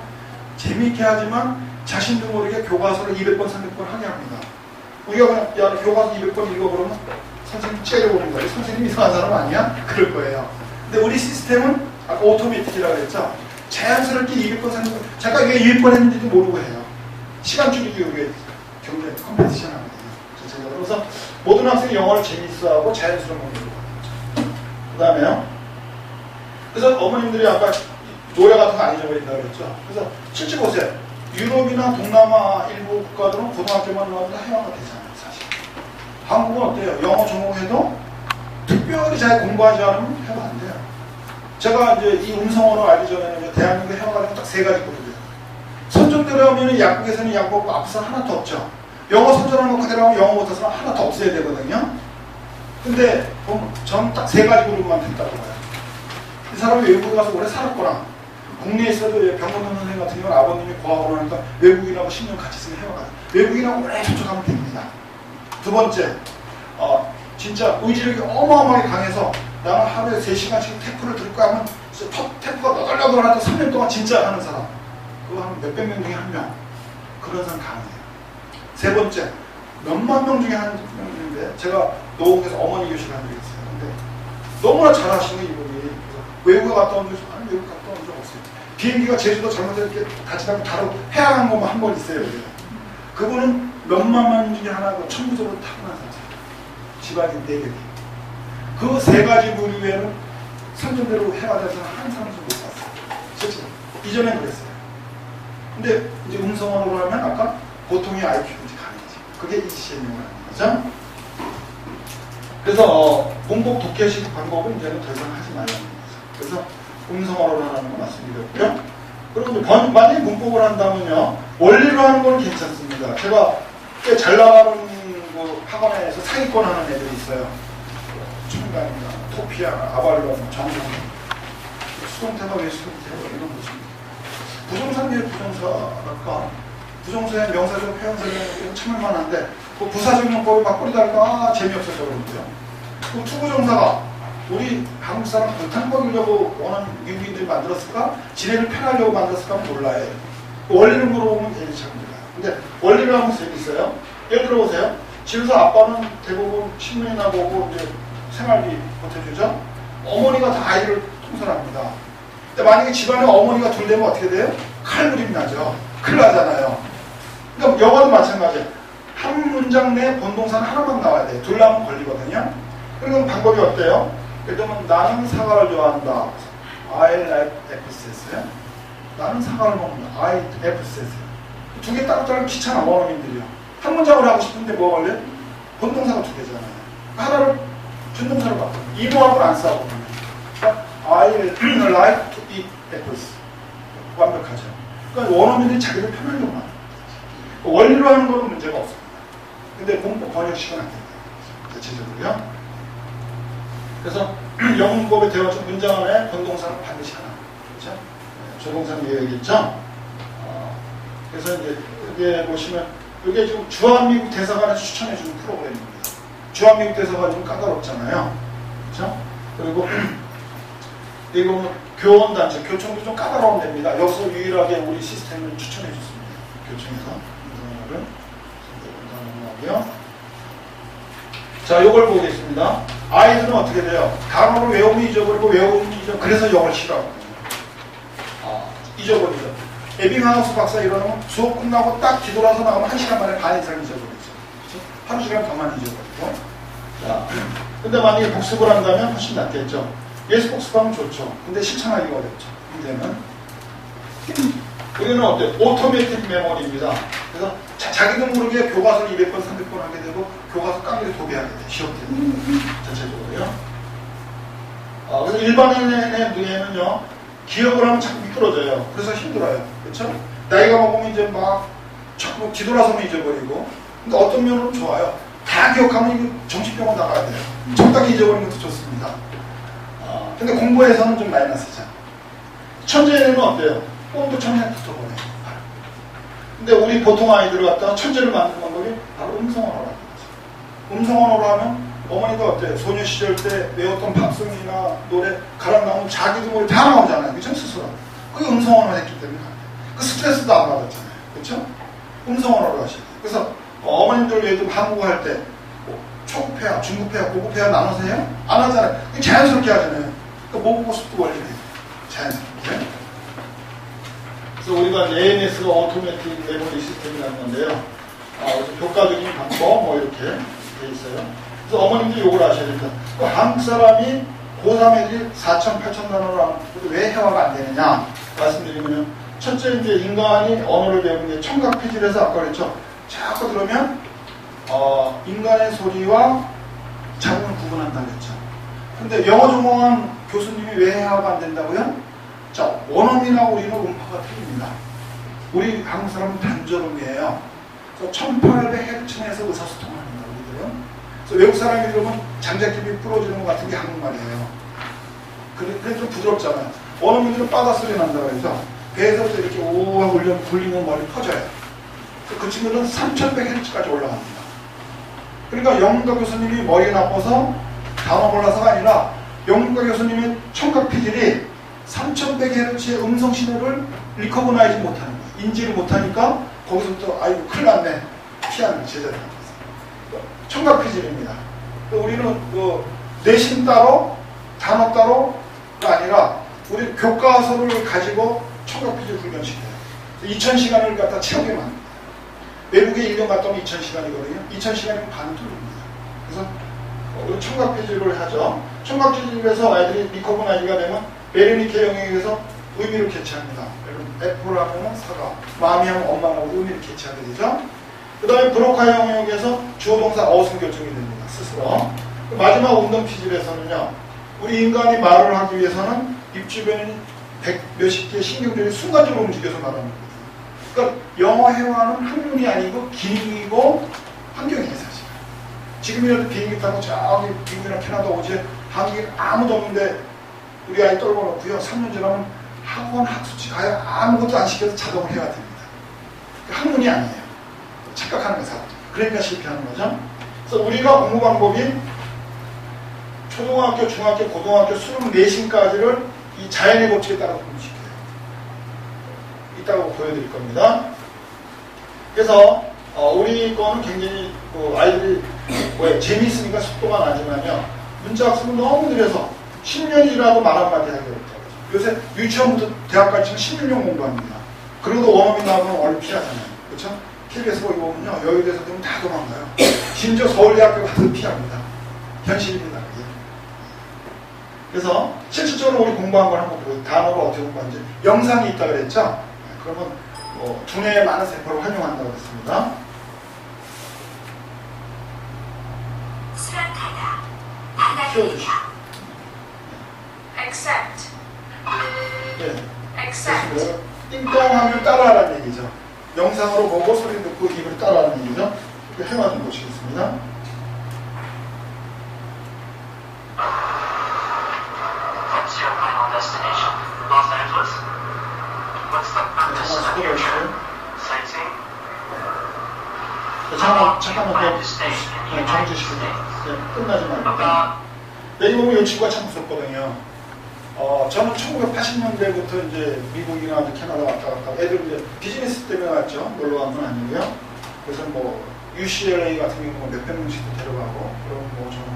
재미있게 하지만 자신도 모르게 교과서를 200번, 300번 하게 합니다. 우리가 그냥 야, 교과서 200번 읽어 그러면 선생님 째려보는 거예요. 선생님 이상한 사람 아니야? 그럴 거예요. 근데 우리 시스템은 아까 오토매틱이라고 했죠? 자연스럽게 200번, 300번 잠깐 왜 200번 했는지도 모르고 해요. 시간 줄이기 위해 경제 컴피티션 하는 거예요. 그래서 모든 학생이 영어를 재밌어하고 자연스러운 방법으로 가는 거죠. 그 다음에요. 그래서 어머님들이 아까 노래 같은 거 안 잊어버린다고 그랬죠. 그래서 실제 보세요. 유럽이나 동남아 일부 국가들은 고등학교만 나와도 해외가 되잖아요. 사실. 한국은 어때요? 영어 전공해도 특별히 잘 공부하지 않으면 해외가 안 돼요. 제가 이제 이 음성 언어 알기 전에는 대한민국의 해외가 딱 3가지 거든요. 선정대로 하면 약국에서는 약국 앞서 하나도 없죠. 영어 선전하는 거 그대로 하면 영어 못해서는 하나도 없어야 되거든요. 근데 전 딱 3가지 그룹만 됐다고 봐요. 이 사람이 외국에 가서 오래 살았거나 국내에 있어도 병원원 선생님 같은 경우는 아버님이 고아원을 하니까 외국인하고 10년 같이 있으면 해와가지고 외국인하고 오래 접촉하면 됩니다. 두 번째, 진짜 의지력이 어마어마하게 강해서 나는 하루에 3시간씩 태프를 들을 거 하면 태프가 너덜너덜하다 3년 동안 진짜 하는 사람. 그거 한 몇백 명 중에 한 명. 그런 사람 가능해요. 세 번째, 몇만 명 중에 한 명인데 제가 노원에서 어머니 교실을 한 적이 있어요. 근데 너무나 잘하시는 이분이 외국에 갔다 온 적, 아니 외국 갔다 온 적 없어요. 비행기가 제주도 잘못해서 이렇게 다치다가 바로 해양한 것만 한 번 있어요. 그분은 몇만 명 중에 하나고 천부적으로 타고난 사람. 집안이 4개기. 그 3가지 부류에는 선전대로 해가 돼서 한 사람도 못 봤어요. 실제로. 이전엔 그랬어요. 근데 이제 음성언어로 하면 아까 보통의 IQ인지 가능이지. 그게 ECM이라는 거죠. 그래서 문법 독해식 방법은 이제는 더 이상 하지 말라는 거죠. 그래서 음성언어로 하는 거 말씀드렸고요. 그리고 만약에 문법을 한다면요, 원리로 하는 건 괜찮습니다. 제가 꽤 잘 나가는 학원에서 상위권 하는 애들이 있어요. 총각이나 토피아, 아발론, 정성, 수동태가 왜 수동태가 이런 것입니다. 부정사의 부정사랄까? 부정사의 명사적 표현사는 참을만 한데 그 부사적 용법을 막 뿌리다가 재미없어서 그러는데요. 그럼 투부정사가 우리 한국 사람 불탕 먹이려고 원하는 미국인들이 만들었을까? 지네를 편하려고 만들었을까? 몰라요. 원리를 물어보면 되게 잘 몰라요. 근데 원리를 하면 재밌어요. 예를 들어 보세요. 집에서 아빠는 대부분 신문이나 보고 이제 생활비 보태주죠. 어머니가 다 아이를 통솔합니다. 근데 만약에 집안에 어머니가 둘 되면 어떻게 돼요? 칼부림 나죠. 큰일 나잖아요. 그러니까 영어도 마찬가지예요. 한 문장 내 본동사는 하나만 나와야 돼요. 둘 나오면 걸리거든요. 그러면 방법이 어때요? 예를 들면 나는 사과를 좋아한다. I like apples. 나는 사과를 먹는다. I apples. 두 개 따로따로 귀찮아 원어민들이요. 한 문장을 하고 싶은데 뭐 걸려? 본동사가 2개잖아요. 하나를 준동사로 바꿔. 이모하고는 안 싸우고. 그러니까 I like to eat apples. 완벽하죠. 그러니까 원어민들이 자기를 편하려고 하는 거죠. 원리로 하는 거는 문제가 없습니다. 근데 문법 번역식은 안 됩니다. 대체적으로요. 그래서 영문법의 대화적 문장 안에 본동사는 반드시 하나. 그렇죠? 조동사는 얘기했죠. 그래서 이제 여기에 보시면 이게 지금 주한미국 대사관에서 추천해주는 프로그램입니다. 주한미국 대사관이 좀 까다롭잖아요. 그렇죠? 그리고 이거 교원단체, 교총도 좀 까다로운 데입니다. 여기서 유일하게 우리 시스템을 추천해줬습니다. 교총에서. 이거를 자, 이걸 보겠습니다. 아이들은 어떻게 돼요? 단어를 외우면 잊어버리고 외우면 잊어버리고 그래서 영어를 싫어하거든요. 잊어버리죠. 에빙하우스 박사 이러면 수업 끝나고 딱 뒤돌아서 나오면 1시간 만에 반 이상 잊어버리죠. 그렇죠? 하루 시간 더만 잊어버리고. 자, 근데 만약에 복습을 한다면 훨씬 낫겠죠. 예습 복습하면 좋죠. 근데 실천하기가 어렵죠. 문제는. 우리는 어때요? 오토매틱 메모리입니다. 그래서 자기도 모르게 교과서를 200번, 300번 하게 되고 교과서 깡리를 도배하게 돼요. 시험 때. 전체적으로요. 그래서 일반인의 뇌는요. 기억을 하면 자꾸 미끄러져요. 그래서 힘들어요. 그렇죠? 나이가 먹으면 이제 막 자꾸 뒤돌아서면 잊어버리고. 근데 어떤 면으로는 좋아요. 다 기억하면 이거 정신병원 나가야 돼요. 적당히 잊어버리는 것도 좋습니다. 근데 공부에서는 좀 마이너스죠. 천재는 어때요? 꿈도 천재 붙어보네요. 근데 우리 보통 아이들을 갖다가 천재를 만드는 방법이 바로 음성언어라는 거죠. 음성언어로 하면 어머니가 어때요? 소녀 시절 때 외웠던 팝송이나 노래 가락 나오면 자기도 모르게 다 나오잖아요. 그쵸? 스스로. 그게 음성언어를 했기 때문에 안 돼요. 그 스트레스도 안 받았잖아요. 그쵸? 음성언어로 하셔야 돼요. 그래서 어머님들 외에도 한국어 할 때 초급회화, 중급회화, 고급회화 나눠서 해요? 안 하잖아요. 자연스럽게 하잖아요. 그러니까 모국어 습도 원리를 해요. 자연스럽게. 그래서 우리가 AMS가 오토매틱 메모리 시스템이라는 건데요. 효과적인 방법 뭐 이렇게 돼 있어요. 그래서 어머님들이 요걸 아셔야 됩니다. 한국 사람이 고3 애들이 4,000, 8,000 단어를 하는 왜 회화가 안 되느냐 말씀드리면 첫째 이제 인간이 언어를 배우는 게 청각피질에서 아까 그랬죠. 자꾸 들으면 인간의 소리와 자국을 구분한다고 했죠. 근데 영어 전공한 교수님이 왜 회화가 안 된다고요? 자, 원어민하고 우리는 음파가 틀립니다. 우리 한국 사람은 단절음이에요. 그래서 1800Hz에서 의사소통을 합니다. 우리들은. 그래서 외국 사람이 들으면 장작집이 부러지는 것 같은 게 한국말이에요. 그래 좀 부드럽잖아요. 원어민들은 바다 소리 난다고 해서 배에서부터 이렇게 우와 굴리는 머리 퍼져요. 그 친구는 3100Hz까지 올라갑니다. 그러니까 영문과 교수님이 머리 나빠서 단어 몰라서가 아니라 영문과 교수님의 청각 피질이 3100Hz의 음성 신호를 리커그나이즈 못하는 거예요. 인지를 못하니까 거기서부터 아이고 큰일 났네. 피하는 제자들이 있어요. 청각 피질입니다. 우리는 내신 따로 단어 따로가 아니라 우리 교과서를 가지고 청각 피질 훈련시켜요. 2000시간을 갖다 채우게 만듭니다. 외국에 1년 갔다 오면 2000시간이거든요. 2000시간이면 반은 뚫립니다. 그래서 우리 청각 피질을 하죠. 청각 피질에서 아이들이 리커그나이즈가 되면 메리니케 영역에서 의미를 캐치합니다. 애플을 하면 사과, 마음이 하면 엄마라고 의미를 캐치하게 되죠. 그 다음에 브로카 영역에서 주어 동사 어순 결정이 됩니다. 스스로. 마지막 운동 피질에서는요. 우리 인간이 말을 하기 위해서는 입 주변에 몇십 개의 신경들이 순간적으로 움직여서 말하는 거예요. 그러니까 영어 회화는 학문이 아니고 기능이고 환경이에요, 사실. 지금이라도 비행기 타고 저기 미국이나 캐나다 오지 한국에 아무도 없는데 우리 아이 떨궈놓고요. 3년 지나면 학원 학습지 가야 아무것도 안 시켜서 자동으로 해야 됩니다. 학문이 아니에요. 착각하는 거죠. 그러니까 실패하는 거죠. 그래서 우리가 공부 방법이 초등학교, 중학교, 고등학교 수능 내신까지를 이 자연의 법칙에 따라 공부시켜요. 이따가 보여드릴 겁니다. 그래서 우리 거는 굉장히 아이들이 재미있으니까 속도가 나지만요. 문자 학습은 너무 느려서 10년이라도 말 한마디 하기 어렵다고. 요새 유치원부터 대학까지 16년 공부합니다. 그래도 원어민 나오면 얼른 피하잖아요. 그렇죠? KBS 거기 보면요. 여의도에서 되면 다 도망가요. 심지어 서울대학교 가서 피합니다. 현실입니다. 그게. 그래서 실질적으로 우리 공부한 걸 한번 보고 단어를 어떻게 공부하는지 영상이 있다 그랬죠? 그러면 두뇌의 많은 세포를 활용한다고 했습니다. 수락하다, 받아들이다. accept. 네. accept. 띵동하면 따라하라는 얘기죠. 영상으로 보고 소리 듣고 입으로 따라하는 얘기죠. 이렇게 해만 좀 보시겠습니다. What's your final destination? Los Angeles? What's the purpose of your trip? Sightseeing? 잠깐만 Plan to stay in the United 정주시고 States. 끝나지 말고. About 여기 보면 이 친구가 참 무섭거든요. 저는 1980년대부터 이제 미국이나 캐나다 왔다 갔다 하고 애들 이제 비즈니스 때문에 왔죠. 놀러 간 건 아니고요. 그래서 뭐 UCLA 같은 경우는 몇백 명씩도 데려가고 그럼 뭐 저는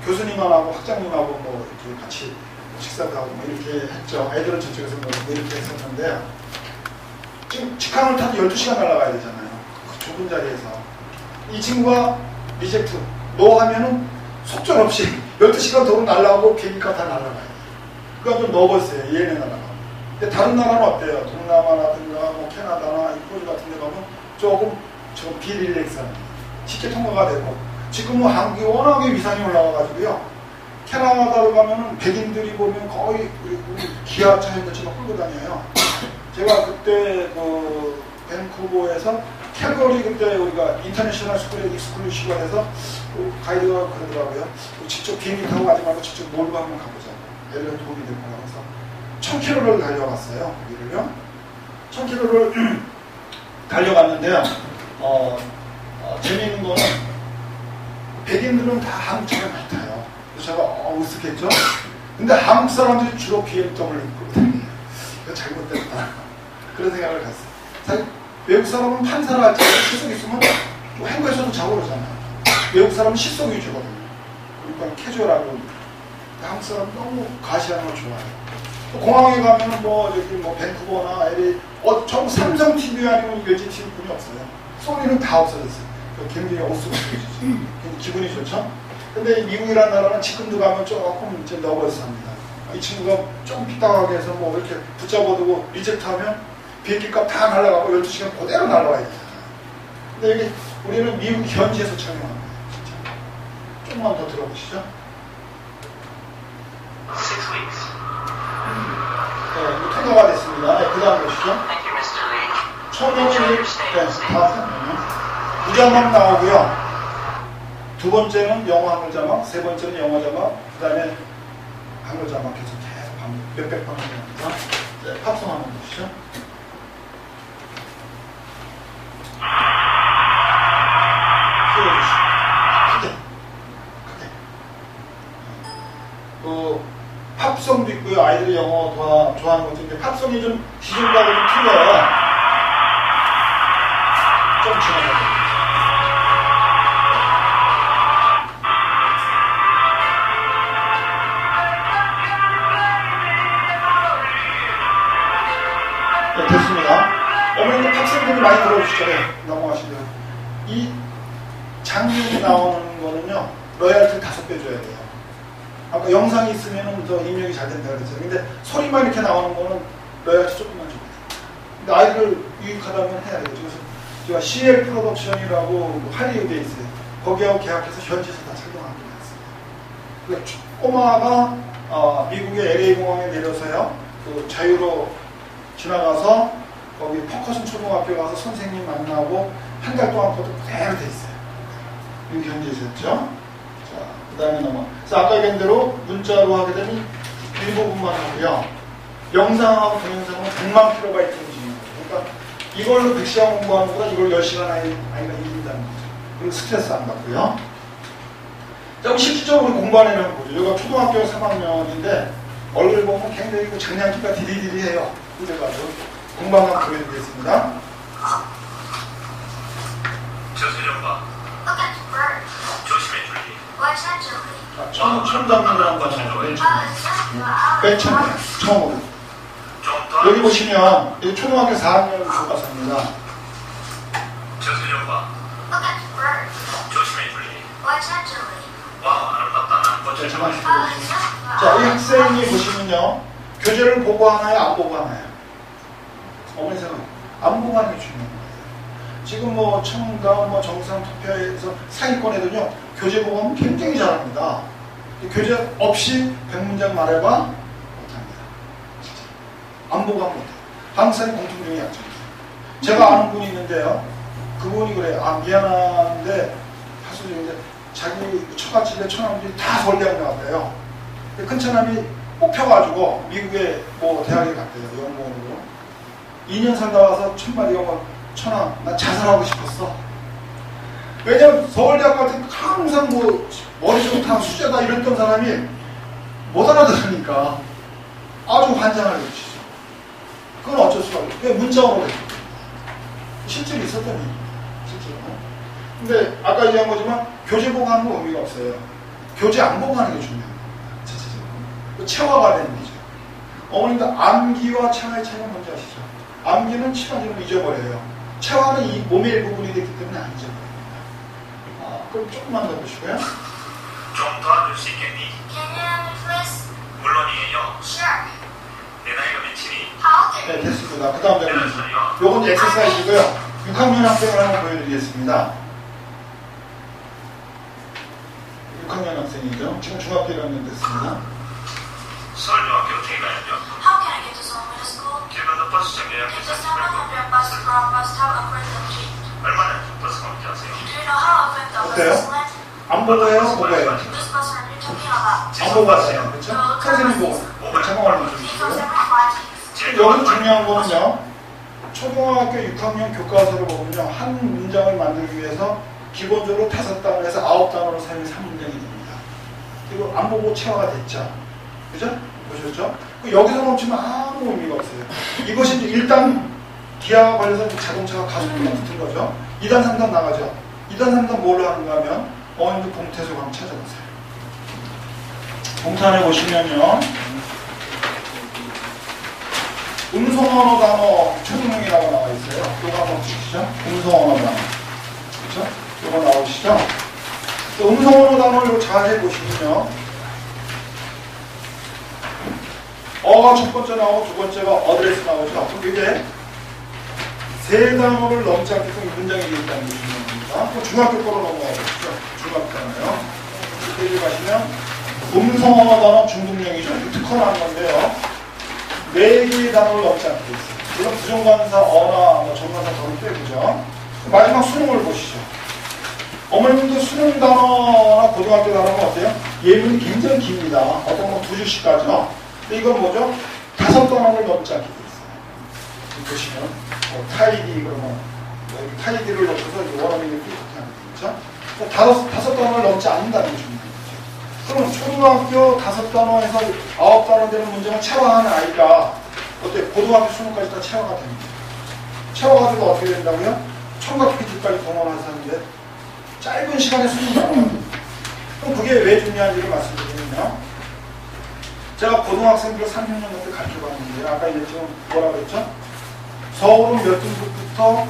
교수님하고 학장님하고 뭐 이렇게 같이 식사도 하고 뭐 이렇게 했죠. 애들은 저쪽에서 뭐 이렇게 했었는데 지금 직항을 타도 12시간 날아가야 되잖아요. 그 좁은 자리에서. 이 친구가 리젝트 너 하면은 속절없이 12시간 도로 날아가고 비행기가 다 날아가요. 그러니까 좀 너버스예요. 얘네 나라가. 근데 다른 나라는 어때요? 동남아라든가 뭐 캐나다나 이포즈 같은 데 가면 조금 좀 비릴렉스한 쉽게 통과가 되고 지금은 한국이 워낙에 위상이 올라와가지고요. 캐나다로 가면은 백인들이 보면 거의 우리 기아차인 것처럼 끌고 다녀요. 제가 그때 밴쿠버에서 캘거리 그때 우리가 인터내셔널 스쿨에 익스클루시브가 돼서 가이드가 그러더라고요. 직접 비행기 타고 가지 말고 직접 몰고 한번 가보자. 애들은 도움이 될 거라고 해서 1000km를 달려갔어요. 거기를요. 1000km를 달려갔는데요. 재미있는 거는 백인들은 다 한국 차를 많이 타요. 그래서 제가 으쓱했죠. 근데 한국 사람들이 주로 BMW를 끌고 다녀요. 이거 잘못됐다. 그런 생각을 갔어요. 사실 외국 사람은 판사를 할 때 실속 있으면 뭐 행거에서도 자고 그러잖아요. 외국 사람은 실속 위주거든요. 그러니까 캐주얼하고 한국 사람 너무 가시하는 걸 좋아해요. 또 공항에 가면은 저기 밴쿠버나 LA 전부 삼성 TV 아니면 LG TV 뿐이 없어요. 소니는 다 없어졌어요. 굉장히 오스스해지죠. 기분이 좋죠. 근데 미국이라는 나라는 지금도 가면 조금 이제 너버스합니다. 이 친구가 좀 삐딱하게 해서 뭐 이렇게 붙잡아두고 리젝트하면 비행기값 다 날아가고 12시간 그대로 날아와야 되잖아요. 근데 여기 우리는 미국 현지에서 촬영합니다. 진짜. 조금만 더 들어보시죠. 6 weeks. 네, 통과가 됐습니다. 네, 그 다음 보시죠. Thank you, Mr. Lee. 처음에는 무자막 나오고요. 두 번째는 영어 한글 자막, 세 번째는 영어 자막, 그 다음에 한글 자막 해서 몇백 번 합니다. 네, 팝송 한번 보시죠. 크게. 팝송도 있고요. 아이들이 영어 좋아하는 것도 있는데 팝송이 좀 기존하고 좀 틀려요. 좀 지나가요. 네, 됐습니다. 어머니도 팝송들이 많이 들어주시죠. 네, 넘어가시고요. 이 장면이 나오는 거는요, 로얄티 5배 줘야 돼요. 아까 영상이 있으면 더 입력이 잘 된다 그랬어요. 근데 소리만 이렇게 나오는 거는 로얄티 조금만 줘야 돼요. 근데 아이들을 유익하다면 해야 되겠죠. 그래서 제가 CL 프로덕션이라고 할리우드에 있어요. 거기하고 계약해서 현지에서 다 촬영하게 됐습니다. 꼬마가 미국의 LA 공항에 내려서요, 그 자유로 지나가서 거기 포커슨 초등학교 가서 선생님 만나고 한 달 동안 그것도 그대로 돼 있어요. 여기 현지에서였죠. 자, 그 다음에 그래서 아까 얘기한 대로 문자로 하게 되면 일부분만 하고요. 영상하고 동영상은 100만 킬로바이트 움직이는 거죠. 그러니까 이걸로 100시간 공부하는 것보다 이걸 10시간 아이가 이긴다는 거죠. 그리고 스트레스 안 받고요. 자, 그럼 실질적으로 공부하는 애를 보죠. 여기가 초등학교 3학년인데 얼굴 보면 굉장히 그 장난기가 디리디리해요. 그래가지고 공부 한번 보여드리겠습니다. 저수령과 Look at the bird. 조심해 줄리. Watch out, Julie. 자, 처음 잡는다는 거죠. 맨 처음에. 맨 처음에. 처음으로. 좀더 여기 보시면 이 초등학교 4학년 교과서입니다. 저수령과 Look at the bird. 조심해 줄리. Watch out, Julie. 와 아름답다 난 꽃을 자, 잠깐 좋아해. 자, 이 학생이 보시면요. 교재를 보고 하나요? 안 보고 하나요? 어머니 생각, 안 보고 하는 게 중요한 거예요. 지금 뭐 청담, 뭐 정상 투표에서 상위권 애들은요, 교재 보고 하면 굉장히 잘합니다. 교재 없이 100문장 말해봐? 못합니다. 진짜. 안 보고 하면 못해요. 한국 사람이 공통적인 약점이에요. 제가 아는 분이 있는데요. 그분이 그래요. 아, 미안한데, 사실 이제 자기 처갓집에 처남들이 다 서울대학 나왔대요. 큰 처남이 뽑혀가지고 미국에 뭐 대학에 갔대요. 연구원으로. 2년 살다 와서 첫마디가 뭐, 천아, 나 자살하고 싶었어. 왜냐면 서울대학 같은 항상 뭐 머리 좋다, 수제다 이랬던 사람이 못 알아들으니까 아주 환장을 해주시죠. 그건 어쩔 수가 없어요. 그게 문자로 해요. 실제로 있었던 일입니다. 실제로. 근데 아까 얘기한 거지만 교재 보고 하는 건 의미가 없어요. 교재 안 보고 하는 게 중요한 겁니다. 자체적으로. 체화가 되는 거죠. 어머님도 암기와 체화의 차이가 뭔지 아시죠? 암기는 시간이 잊어버려요. 체화는 이 몸의 일부분이 되기 때문에 안 잊어버립니다. 그럼 조금만 더 보시고요. 좀 도와줄 수 있겠니? Can you help me, please? 물론이에요. Sure. 내 나이가 몇이니? How old are 네, you? 됐습니다. 그 다음 몇 장면. 살이요? 요건 엑서사이즈고요. 6학년 학생을 한번 보여드리겠습니다. 6학년 학생이죠. 지금 중학교 1학년 됐습니다. 서울대학교 어떻게 가야죠? How can I get to Seoul Middle School? 길 건너 버스장 It's 예약해서 just 700 bus from bus stop upwards of G. 얼마나 버스가 온지 아세요? Do you know how often the 어때요? buses went? 안 보고 해요? 보고 해요? Which bus are you talking about? 안 보고 하세요. 그렇죠? 선생님 보고. 제목을 Because 주시고요. every flight 여기서 중요한 거는요. 초등학교 6학년 교과서를 보면요. 한 문장을 만들기 위해서 기본적으로 5단어에서 9단어로 사용해서 3문장이 됩니다. 그리고 안 보고 체화가 됐죠. 그죠? 보셨죠? 여기서 멈추면 아무 의미가 없어요. 이것이 이제 1단 기아가 걸려서 자동차가 가속도가 붙은 거죠. 2단, 3단 나가죠. 2단, 3단 뭘로 하는가 하면 어머님도 봉투에서 한번 찾아보세요. 봉투 안에 보시면요. 음성언어 단어 초등명이라고 나와 있어요. 이거 한번 보시죠. 음성언어 단어. 그렇죠? 이거 나오시죠? 음성언어 단어를 잘 해보시면요. 어가 첫 번째 나오고 두 번째가 어드레스 나오죠. 그럼 이게 세 단어를 넘지 않게끔 문장이 되어 있다는 게 중요한 겁니다. 그럼 중학교 거로 넘어가 보시죠. 중학교 단어요. 페이지 가시면 음성언어 단어 중등명이죠. 특허라는 건데요. 4개의 단어를 넘지 않게 되어 있어요. 물론 부정관사 어나 뭐 정관사 더를 빼보죠. 마지막 수능을 보시죠. 어머님도 수능 단어나 고등학교 단어가 어때요? 예문이 굉장히 깁니다. 어떤 건 2줄씩 가죠. 근데 이건 뭐죠? 5단원을 넘지 않게 돼 있어요. 여기 보시면 타이디 그러면 여기 타이디를 넣고서 원어민이 이렇게 하는 거죠. 5단원을 넘지 않는다는 게 중요한 거죠. 그럼 초등학교 5단원에서 9단원 되는 문제는 체화하는 아이가 어때? 고등학교 수능까지 다 체화가 됩니다. 체화가지고 어떻게 된다고요? 청각 PT까지 동원해서 하는데 짧은 시간에 수능이 나와요. 그럼 그게 왜 중요한지를 말씀드리면요. 제가 고등학생들 3학년 때 가르쳐봤는데 아까 이제 지금 뭐라 그랬죠? 서울은 몇 등급부터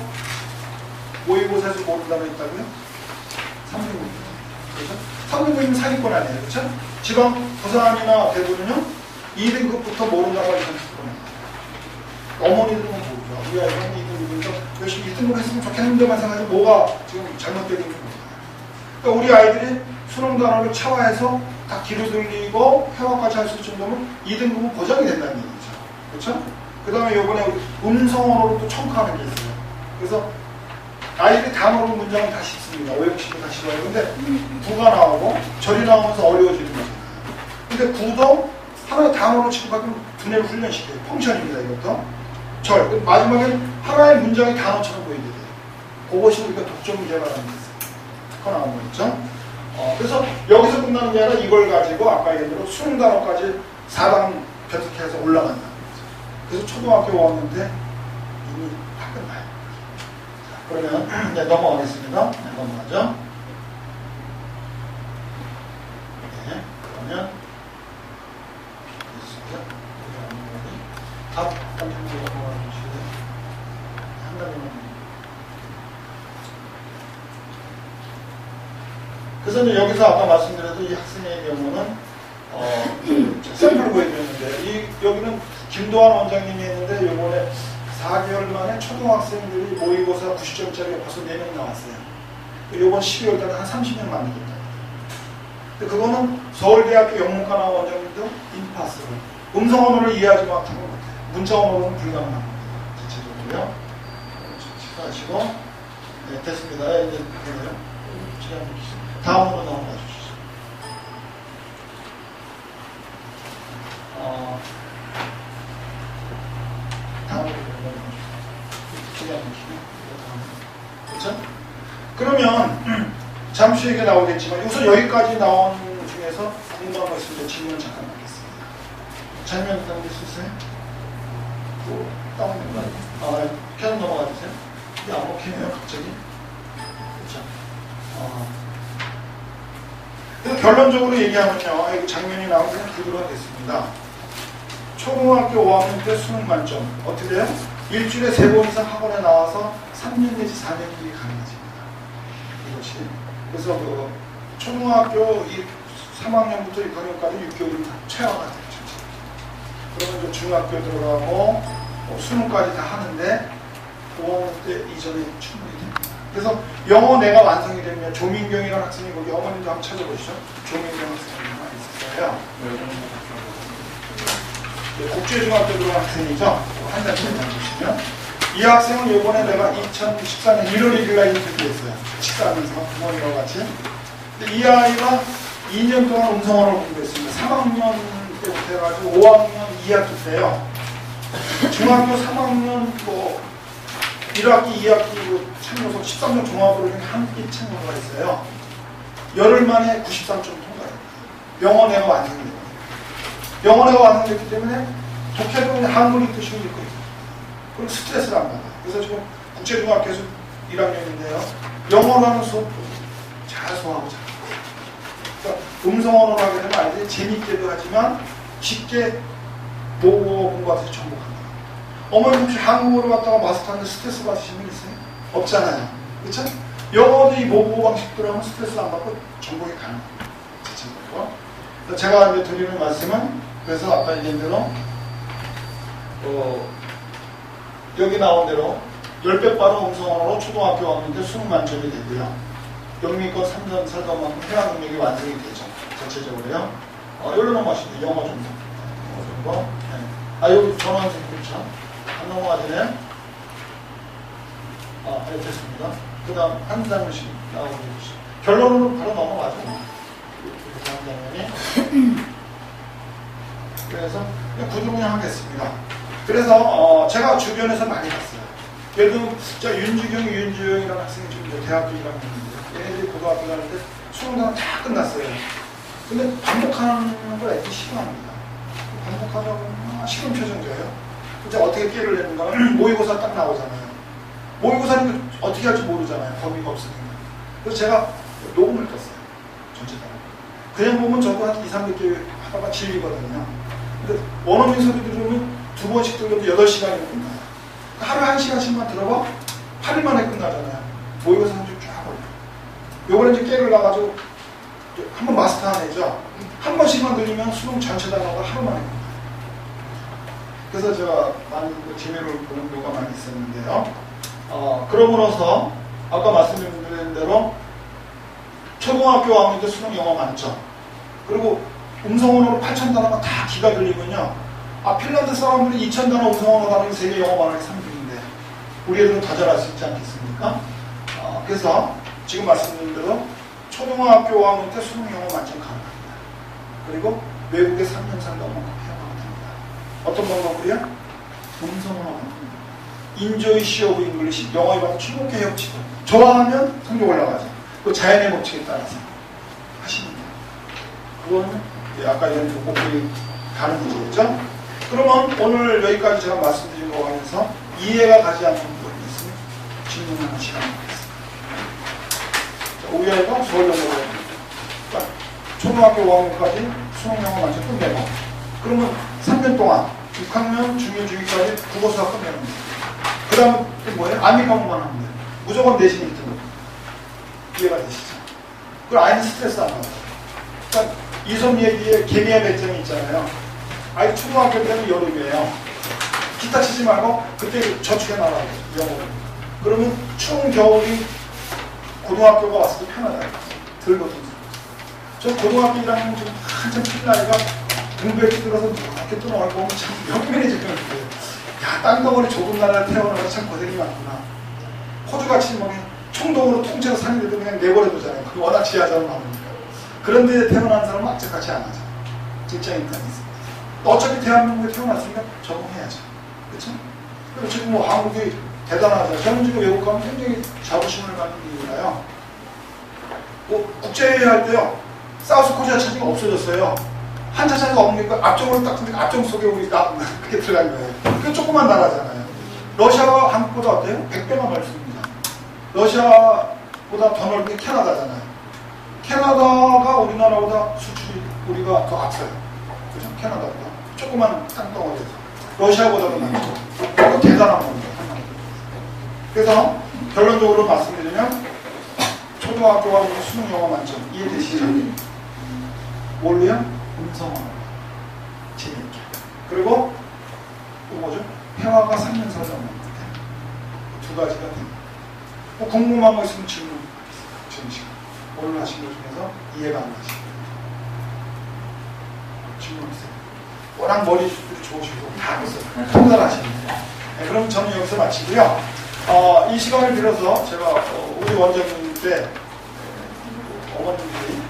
모의고사에서 모른다고 했다고요? 3등급. 그렇죠? 3등급이면 사기권 아니에요. 그렇죠? 지방 부산이나 대구는요 2등급부터 모른다고 하는 거예요. 어머니들은 모르죠. 우리 아이는 2등급이니까 열심히 1등급 했으면 좋겠는데만 생각하지 뭐가 지금 잘못되는 게 모르요. 그러니까 우리 아이들이 수능 단원을 체화해서 다 뒤로 돌리고 회화까지 할 수 있을 정도면 2등급은 보장이 된다는 얘기죠. 그렇죠? 그 다음에 요번에 음성 언어로 또 청구하는 게 있어요. 그래서 아이들이 단어로 문장은 다 쉽습니다. 5형식도 다 쉬워요. 근데 구가 나오고 절이 나오면서 어려워지는 거잖아요. 근데 구도 하나의 단어로 취급하면 두뇌를 훈련시켜요. 펑션입니다. 이것도. 절. 마지막에 하나의 문장이 단어처럼 보이게 돼요. 그것이 우리가 독점 문제라는 게 있어요. 그거 나온 거 있죠? 그래서 여기서 끝나는 게 아니라 이걸 가지고 아까 얘기한 대로 수능 단어까지 4단 배특해서 올라간다는 거죠. 그래서 초등학교 5학년 때 이미 다 끝나요. 자, 그러면 네, 넘어가겠습니다. 네, 넘어가죠. 네, 그러면 답 한번 넘어가 주시고요. 한 가지만. 그래서 이제 여기서 아까 말씀드려도 이 학생의 경우는 샘플을 보여드렸는데 여기는 김도환 원장님이 했는데 이번에 4개월 만에 초등학생들이 모의고사 90점짜리 벌써 4명 나왔어요. 이번 12월 달에 한 30명 만들었다. 근데 그거는 서울대학교 영문과 나온 원장님도 인파스로 음성 언어를 이해하지 못한 것 같아요. 문자 언어로는 불가능한 겁니다. 전체적으로요. 식사하시고 네, 됐습니다. 이제 그래요. 시간 주시죠. 다음으로 넘어가 주시죠. 다음으로 넘어가 주시죠. 시간 주시죠. 그렇죠? 그러면 잠시 얘기 나오겠지만 우선 여기까지 나온 중에서 궁금한 거 있으면 질문 잠깐 하겠습니다. 장면 넘길 수 있어요? 다운된 거 아니에요? 계속 넘어가 주세요. 이게 안 먹히네요, 갑자기. 그렇죠? 결론적으로 얘기하면요, 이 장면이 나오면 구두가 됐습니다. 초등학교 5학년 때 수능 만점. 어떻게 돼요? 일주일에 3번 이상 학원에 나와서 3년 내지 4년이 가능해집니다. 이것이. 그래서 그 초등학교 3학년부터 6학년까지 6개월이 다 체화가 되죠. 그러면 이제 중학교 들어가고 수능까지 다 하는데 5학년 때 이전에 충분히 됩니다. 그래서 영어 내가 완성이 되면 조민경이라는 학생이 거기 어머님도 한번 찾아보시죠. 조민경 학생이 하나 있었어요. 네, 국제중학교 들어간 학생이죠. 한 달 전에 보시면 이 학생은 이번에 내가 2014년 1월 1일 날 인터뷰했어요. 식사하면서 부모님과 같이. 근데 이 아이가 2년 동안 음성어를 공부했습니다. 3학년 때부터 해가지고 5학년 2학기 때요. 중학교 3학년 1학기, 2학기 참여서 13점 종합으로 함께 참여가 있어요. 열흘 만에 93점 통과해요. 영어내가 완성이 돼요. 영어내가 완성됐기 때문에 독해도 한글 읽듯이 읽고 있어요. 그리고 스트레스를 안 받아요. 그래서 지금 국제중학교에서 1학년인데요. 영어라는 수업 잘 소화하고 잘. 그러니까 음성언어를 하게 되면 아이들이 재밌게도 하지만 쉽게 모국어 공부하듯이 정복합니다. 어머니 혹시 한국어를 갖다가 마스터하는데 스트레스 받으신 분 있어요? 없잖아요. 그렇죠? 영어도 이 모국어 방식대로 하면 스트레스 안 받고 정복이 가능합니다. 제가 이제 드리는 말씀은 그래서 아까 얘기한 대로 여기 나온 대로 10배 빠른 음성언어로 초등학교 5학년 때 수능 만점이 되고요. 영미권 3점 살던 만큼 해양 능력이 완성이 되죠. 전체적으로요. 여기로 넘어가시면 영어 정도. 정도. 네. 여기 전화하는 그렇죠. 안 넘어가지네. 네, 됐습니다. 그 다음 한 장면씩 나오고 계시죠. 결론으로 바로 넘어가죠. 다음 장면이. 그래서 그냥 구두로냥 하겠습니다. 그래서 제가 주변에서 많이 봤어요. 예를 들면 저 윤주경이라는 학생이 지금 이제 대학교 1학년인데 얘네들이 고등학교 가는데 수능은 다 끝났어요. 근데 반복하는 걸 애들이 싫어합니다. 반복하려고 싫은 표정이에요. 이제 어떻게 깨를 내는가 모의고사 딱 나오잖아요. 모의고사는 어떻게 할지 모르잖아요. 범위가 없으니까. 그래서 제가 녹음을 떴어요. 전체 다. 그냥 보면 저도 한 2, 300개 하다가 질리거든요. 근데 원어민 소리 들으면 2번씩 들려도 8시간이면 끝나요. 하루에 1시간씩만 들어봐 8일 만에 끝나잖아요. 모의고사 한 줄 쫙 올려. 요번에 이제 깨를 나가지고 한번 마스터 하내죠. 한 번씩만 들리면 수능 전체 단어가 하루 만에 끝나요. 그래서 제가 많은 재미를 보는 경우가 많이 있었는데요. 그러므로서 아까 말씀드린 대로 초등학교 5학년 때 수능 영어 만점. 그리고 음성언어로 8,000단어가 다 기가 들리면요. 핀란드 사람들이 2,000단어 음성언어 다루고 세계 영어 말하기 3등인데 우리 애들은 더 잘할 수 있지 않겠습니까? 그래서 지금 말씀드린 대로 초등학교 5학년 때 수능 영어 만점 가능합니다. 그리고 외국에 3년 살다 보면 해봐도 됩니다. 어떤 방법으로요? 음성언어. 인조이시 오브 잉글리시 영어에 봐도 출국해 협치도 좋아하면 성적 올라가죠. 그 자연의 법칙에 따라서 하시면 돼요. 그거는 아까 이런 조건들이 가는 문제겠죠? 그러면 오늘 여기까지 제가 말씀드린 거 하면서 이해가 가지 않는 부분이 있으면 질문하는 시간이 있습니다. 우리 아이가 서울대학교에 초등학교 5학년까지 수능 영어 만점 끝내고 그러면 3년 동안 6학년 중일 중위까지 국어 수학 끝내는 거예요. 그 다음 뭐예요? 암기 과목만 하면 돼요. 무조건 내신 1등. 이해가 되시죠? 그럼 아이는 스트레스 안 받아요. 그러니까 이솜 얘기에 개미의 배점이 있잖아요. 아이 초등학교 때는 여름이에요. 기타 치지 말고 그때 저축해 놔라고 영어를. 그러면 추운 겨울이 고등학교가 왔을 때 편하다. 들거든요. 저 고등학교 1학년 좀 한참 핀 나이가 공부에 들어서 이렇게 또 나올 거면 참 영면해지는 거예요. 야, 땅덩어리 좁은 나라에 태어나서 참 고생이 많구나. 호주같이 뭐 총동으로 통째로 사는데도 그냥 내버려두잖아요. 그게 워낙 지하자로 나오니까. 그런데 태어난 사람은 악착같이 안 하죠. 직장인까지 있습니다. 어차피 대한민국에 태어났으니까 적응해야죠. 그렇죠? 그리고 지금 뭐 한국이 대단하죠. 저는 지금 외국 가면 굉장히 자부심을 갖는 이유라요. 뭐 국제회의 할 때요. 사우스 코리아 차지가 없어졌어요. 한차 차지가 없으니까 앞쪽으로 딱 드니까 앞쪽 속에 우리 그게 들어간 거예요. 그게 조그만 나라잖아요. 러시아가 한국보다 어때요? 100배가 넓습니다. 러시아보다 더 넓은 게 캐나다잖아요. 캐나다가 우리나라보다 수출이 우리가 더 앞서요. 그죠? 캐나다보다. 조그만 땅덩어리에서. 러시아보다도 많죠. 그거 대단한 겁니다. 그래서 결론적으로 말씀드리면 초등학교가 수능 영어 만점 이해되시죠? 뭘로요? 음성언어. 재미있게. 그리고 또 뭐죠? 회화가 3년 살다 보면 두 가지가 됩니다. 뭐 궁금한 거 있으면 질문하겠습니다. 지금 시간. 오늘 하신 것 중에서 이해가 안 가시고 질문하세요. 워낙 머리들이 좋으시고 다 하셨어요. 통달하시는데. 네, 그럼 저는 여기서 마치고요. 이 시간을 빌어서 제가 우리 원장님 때 어머님들이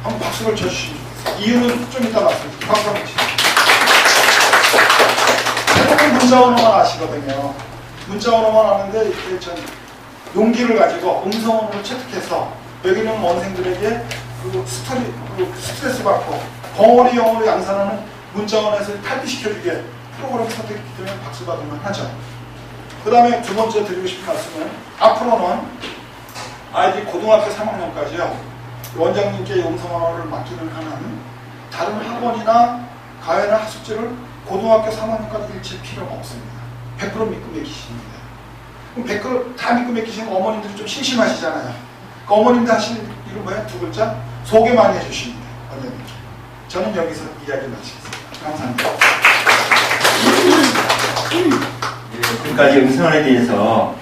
한번 박수를 쳐주시면 좋겠어요. 이유는 좀 이따 말씀드릴게요. 박수 한번 치세요. 대부분 문자 언어만 아시거든요. 문자 언어만 아는데 이렇게 전 용기를 가지고 음성 언어를 채택해서 여기는 원생들에게 그 스트레스 받고 벙어리 영어로 양산하는 문자 언어에서 탈피시켜주게 프로그램 선택했기 때문에 박수 받을만 하죠. 그 다음에 두 번째 드리고 싶은 말씀은 앞으로는 아이들이 고등학교 3학년까지요. 원장님께 음성 언어를 맡기는 하는 다른 학원이나 가외나 학습지를 고등학교 3학년까지 일칠 필요가 없습니다. 100% 믿고 맡기시면 돼요. 그럼 100% 다 믿고 맡기시면 어머님들이 좀 심심하시잖아요. 그 어머님들 하시는 일은 뭐예요? 두 글자? 소개 많이 해주시면 돼요. 원장님께. 저는 여기서 이야기 마치겠습니다. 감사합니다. 지금까지 음성언어에 대해서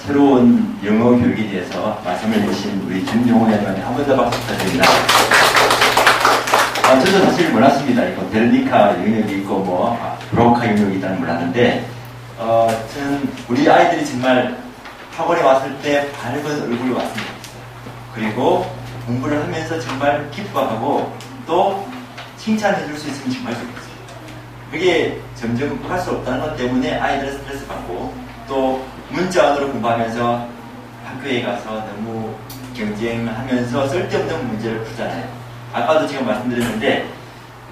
새로운 영어 교육에 대해서 말씀을 해주신 우리 김용호 회장님한테 한 번 더 박수 부탁드립니다. 저도 사실 몰랐습니다. 이거 델리카 영역이 있고 브로카 영역이 있다는 걸 몰랐는데 저는 우리 아이들이 정말 학원에 왔을 때 밝은 얼굴로 왔으면 좋겠어요. 그리고 공부를 하면서 정말 기뻐하고 또 칭찬해 줄 수 있으면 정말 좋겠어요. 그게 점점 할 수 없다는 것 때문에 아이들은 스트레스 받고 또 문자 언어로 공부하면서 학교에 가서 너무 경쟁하면서 쓸데없는 문제를 풀잖아요. 아까도 지금 말씀드렸는데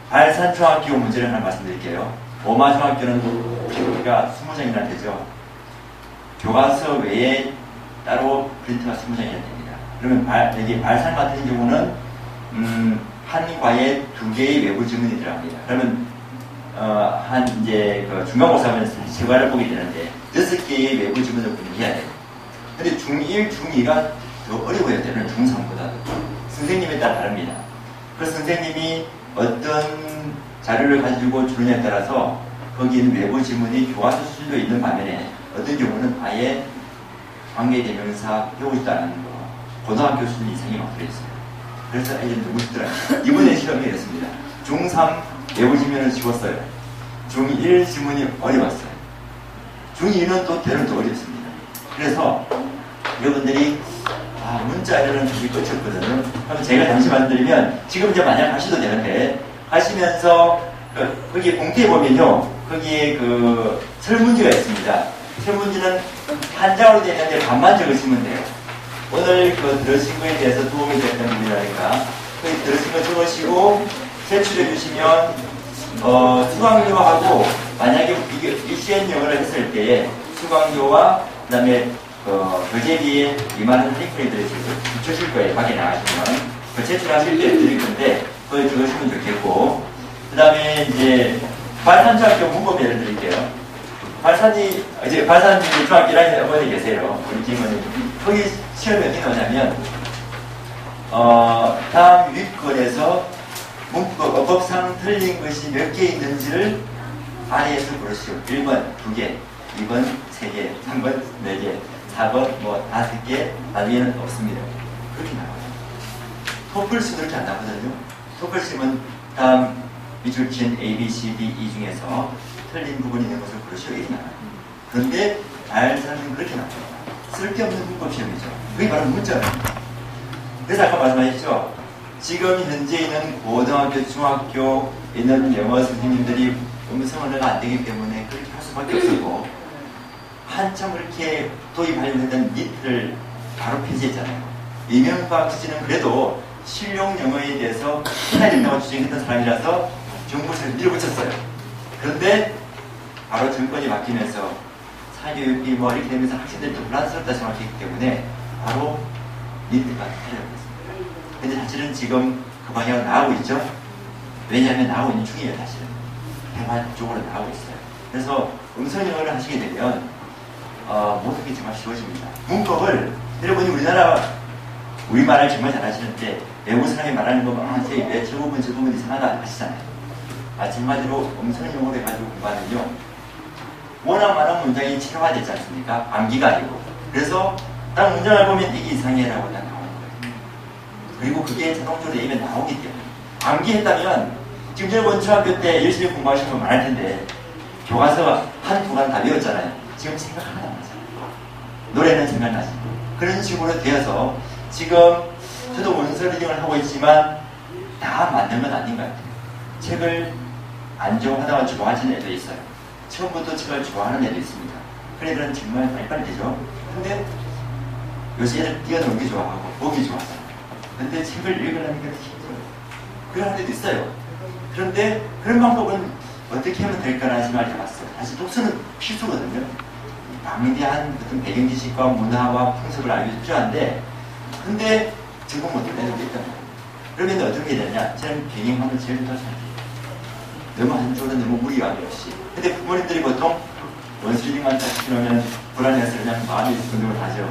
발산중학교 문제를 하나 말씀드릴게요. 오마중학교는 교과가 20장이나 되죠. 교과서 외에 따로 프린트가 20장이나 됩니다. 그러면 여기 발산 같은 경우는 한 과에 2개의 외부 지문이 들어갑니다. 그러면 이제 그 중간고사 하면 세 과를 보게 되는데 6개의 외부 지문을 분리해야 돼요. 근데 중1, 중2가 더 어려워요. 때는 중3보다도. 선생님에 따라 다릅니다. 그래서 선생님이 어떤 자료를 가지고 주느냐에 따라서 거기에는 외부 지문이 교과서 수준도 있는 반면에 어떤 경우는 아예 관계대명사 배우지도 않는 거 고등학교 수준 이상이 막 들어있어요. 그래서 애들이 너무 힘들어요. 이번에 시험이 이랬습니다. 중3 외부 지문을 지웠어요. 중1 지문이 어려웠어요. 중2는 또 대는 더 어렵습니다. 그래서 여러분들이 문자에는 저기 끝이 없거든요. 그럼 제가 잠시 말씀드리면 지금 이제 만약 하셔도 되는데 하시면서 거기 봉투에 보면요. 거기에 그 설문지가 있습니다. 설문지는 한 장으로 되어 있는데 반만 적으시면 돼요. 오늘 그 들으신 거에 대해서 도움이 됐던 분이라니까 거기 들으신 거 적으시고 제출해 주시면 수강료하고 만약에 UCN 영어를 했을 때에 수강료와 그 다음에 교재비에 이만한 링크들이 붙여줄 거예요. 밖에 나가시면. 그 제출하실 때 드릴 건데, 그걸 적으시면 좋겠고. 그 다음에 이제, 발산중학교 문법 예를 드릴게요. 발산 중학교 1학년 어머니 계세요. 우리 김원님. 거기 시험이 어떻게 나오냐면, 다음 윗글에서 문법, 어법상 틀린 것이 몇 개 있는지를 아래에서 고르시오. 1번 2개, 2번 3개, 3번 4개. 4번, 5개, 나중에는 없습니다. 그렇게 나와요. 토플스 그렇게 안 나오거든요. 토플스는 다음 밑줄 친 A, B, C, D, E 중에서 틀린 부분이 있는 것을 고르시오. 이렇게 나와요. 그런데 발산은 그렇게 나와요. 쓸데없는 문법 시험이죠. 그게 바로 문자입니다. 그래서 아까 말씀하셨죠. 지금 현재 있는 고등학교, 중학교 있는 영어 선생님들이 음성 언어가 안 되기 때문에 그렇게 할 수밖에 없었고 한참 그렇게 도입하려고 했던 니트를 바로 폐지했잖아요. 이명박 씨는 그래도 실용 영어에 대해서 해야 된다고 주장했던 사람이라서 정부에서 밀어붙였어요. 그런데 바로 정권이 바뀌면서 사교육이 이렇게 되면서 학생들이 좀 불안스럽다 생각했기 때문에 바로 니트가 탈려졌습니다. 근데 사실은 지금 그 방향으로 나가고 있죠. 왜냐하면 나가고 있는 중이에요. 사실은 대만 쪽으로 나가고 있어요. 그래서 음성 영어를 하시게 되면 모든 게 정말 쉬워집니다. 문법을 여러분이 우리말을 정말 잘하시는데 외국 사람이 말하는 거 왜 저 부분 이상하다 하시잖아요. 마찬가지로 음성 영어를 해가지고 공부하는요. 워낙 많은 문장이 체화되지 않습니까? 암기가 아니고. 그래서 딱 문장을 보면 이게 이상해라고 다 나오는 거예요. 그리고 그게 자동적으로 입에 나오기 때문에. 암기했다면 지금 여러분 중학교 때 열심히 공부하신 분 많을 텐데 교과서 한 두 권 다 외웠잖아요. 지금 생각 하나도 안 나잖아요. 노래는 생각나시고. 그런 식으로 되어서 지금 저도 원서 리딩을 하고 있지만 다 맞는 건 아닌 것 같아요. 책을 안 좋아하다가 좋아하시는 애도 있어요. 처음부터 책을 좋아하는 애도 있습니다. 그런 애들은 정말 빨리빨리 되죠. 근데 요새 애들 뛰어놀기 좋아하고 보기 좋아하잖아요. 근데 책을 읽으려니까 힘들어요. 그런 애도 있어요. 그런데 그런 방법은 어떻게 하면 될까라는 생각을 해봤어요. 사실 독서는 필수거든요. 방대한 어떤 배경 지식과 문화와 풍습을 알기 필요한데, 근데 지금 어떤 애들도 있단 말이에요. 그러면 어떻게 해야 되냐? 저는 병행하면 제일 좋다고 생각해요. 너무 한쪽으로 너무 무리하게 없이. 근데 부모님들이 보통 원스리딩만 딱 시키면 불안해서 그냥 마음이 두근두근 하죠.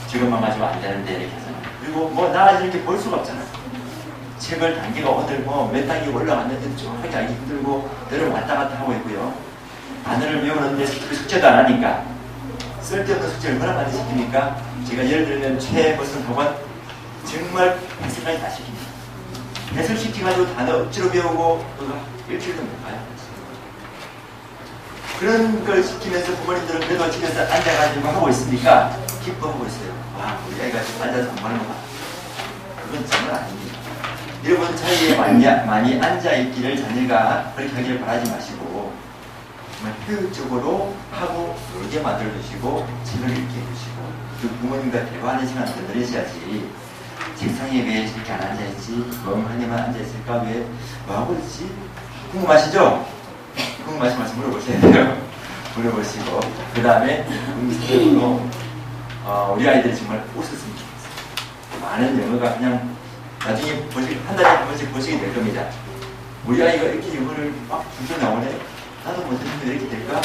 지금만 가지고 안 되는데 이렇게 하잖아요. 그리고 나 이렇게 볼 수가 없잖아요. 책을 단계가 오늘 몇 단계 올라갔는데 정확하게 알기 힘들고 여러분 왔다 갔다 하고 있고요. 단어를 외우는데 숙제도 안 하니까 쓸데없는 숙제를 얼마나 많이 시키니까 제가 예를 들면 최버슨 학원 정말 해석까지 다 시킵니다. 해석시켜가지고 단어 억지로 배우고 그거 일주일도 못 가요. 그런 걸 시키면서 부모님들은 그래도 집에서 앉아가지고 하고 있으니까 기뻐하고 있어요. 와, 우리 아이가 지금 앉아서 공부하는 거 봐. 그건 정말 아닙니다. 여러분 자리에 많이 앉아있기를 자녀가 그렇게 하기를 바라지 마시고 정말 효율적으로 하고 놀게 만들어주시고 책을 읽게 해주시고 그 부모님과 대화하는 시간을 늘리셔야지 책상에 왜 이렇게 안 앉아있지? 멍하니만 앉아있을까? 왜 뭐하고 있지? 궁금하시죠? 궁금하시면 물어보셔야 돼요. 물어보시고 그 다음에 음성으로 우리 아이들이 정말 웃었으면 좋겠어요. 많은 영어가 그냥 나중에 한 달에 한 번씩 보시게 될 겁니다. 우리 아이가 이렇게 영어를 막 줄줄 나오네? 나도 못했는데 이렇게 될까?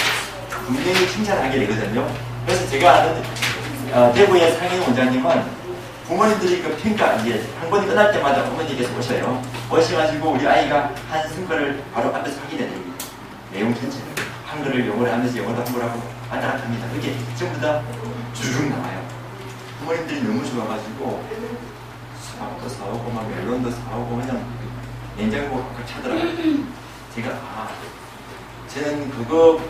분명히 칭찬하게 되거든요. 그래서 제가 아는 대구의 상임 원장님은 부모님들이 그 평가 이제 한 번이 끝날 때마다 어머니께서 오셔요. 오셔가지고 우리 아이가 한 성과를 바로 앞에서 확인해 드립니다. 내용 전체를 한글을 영어를 하면서 영어도 한글을 하고 왔다 갔다 합니다. 그게 전부 다 주룩 나와요. 부모님들이 너무 좋아가지고 수박도 사오고 막 멜론도 사오고 그냥 냉장고 꽉 차더라고요. 제가 저는 그거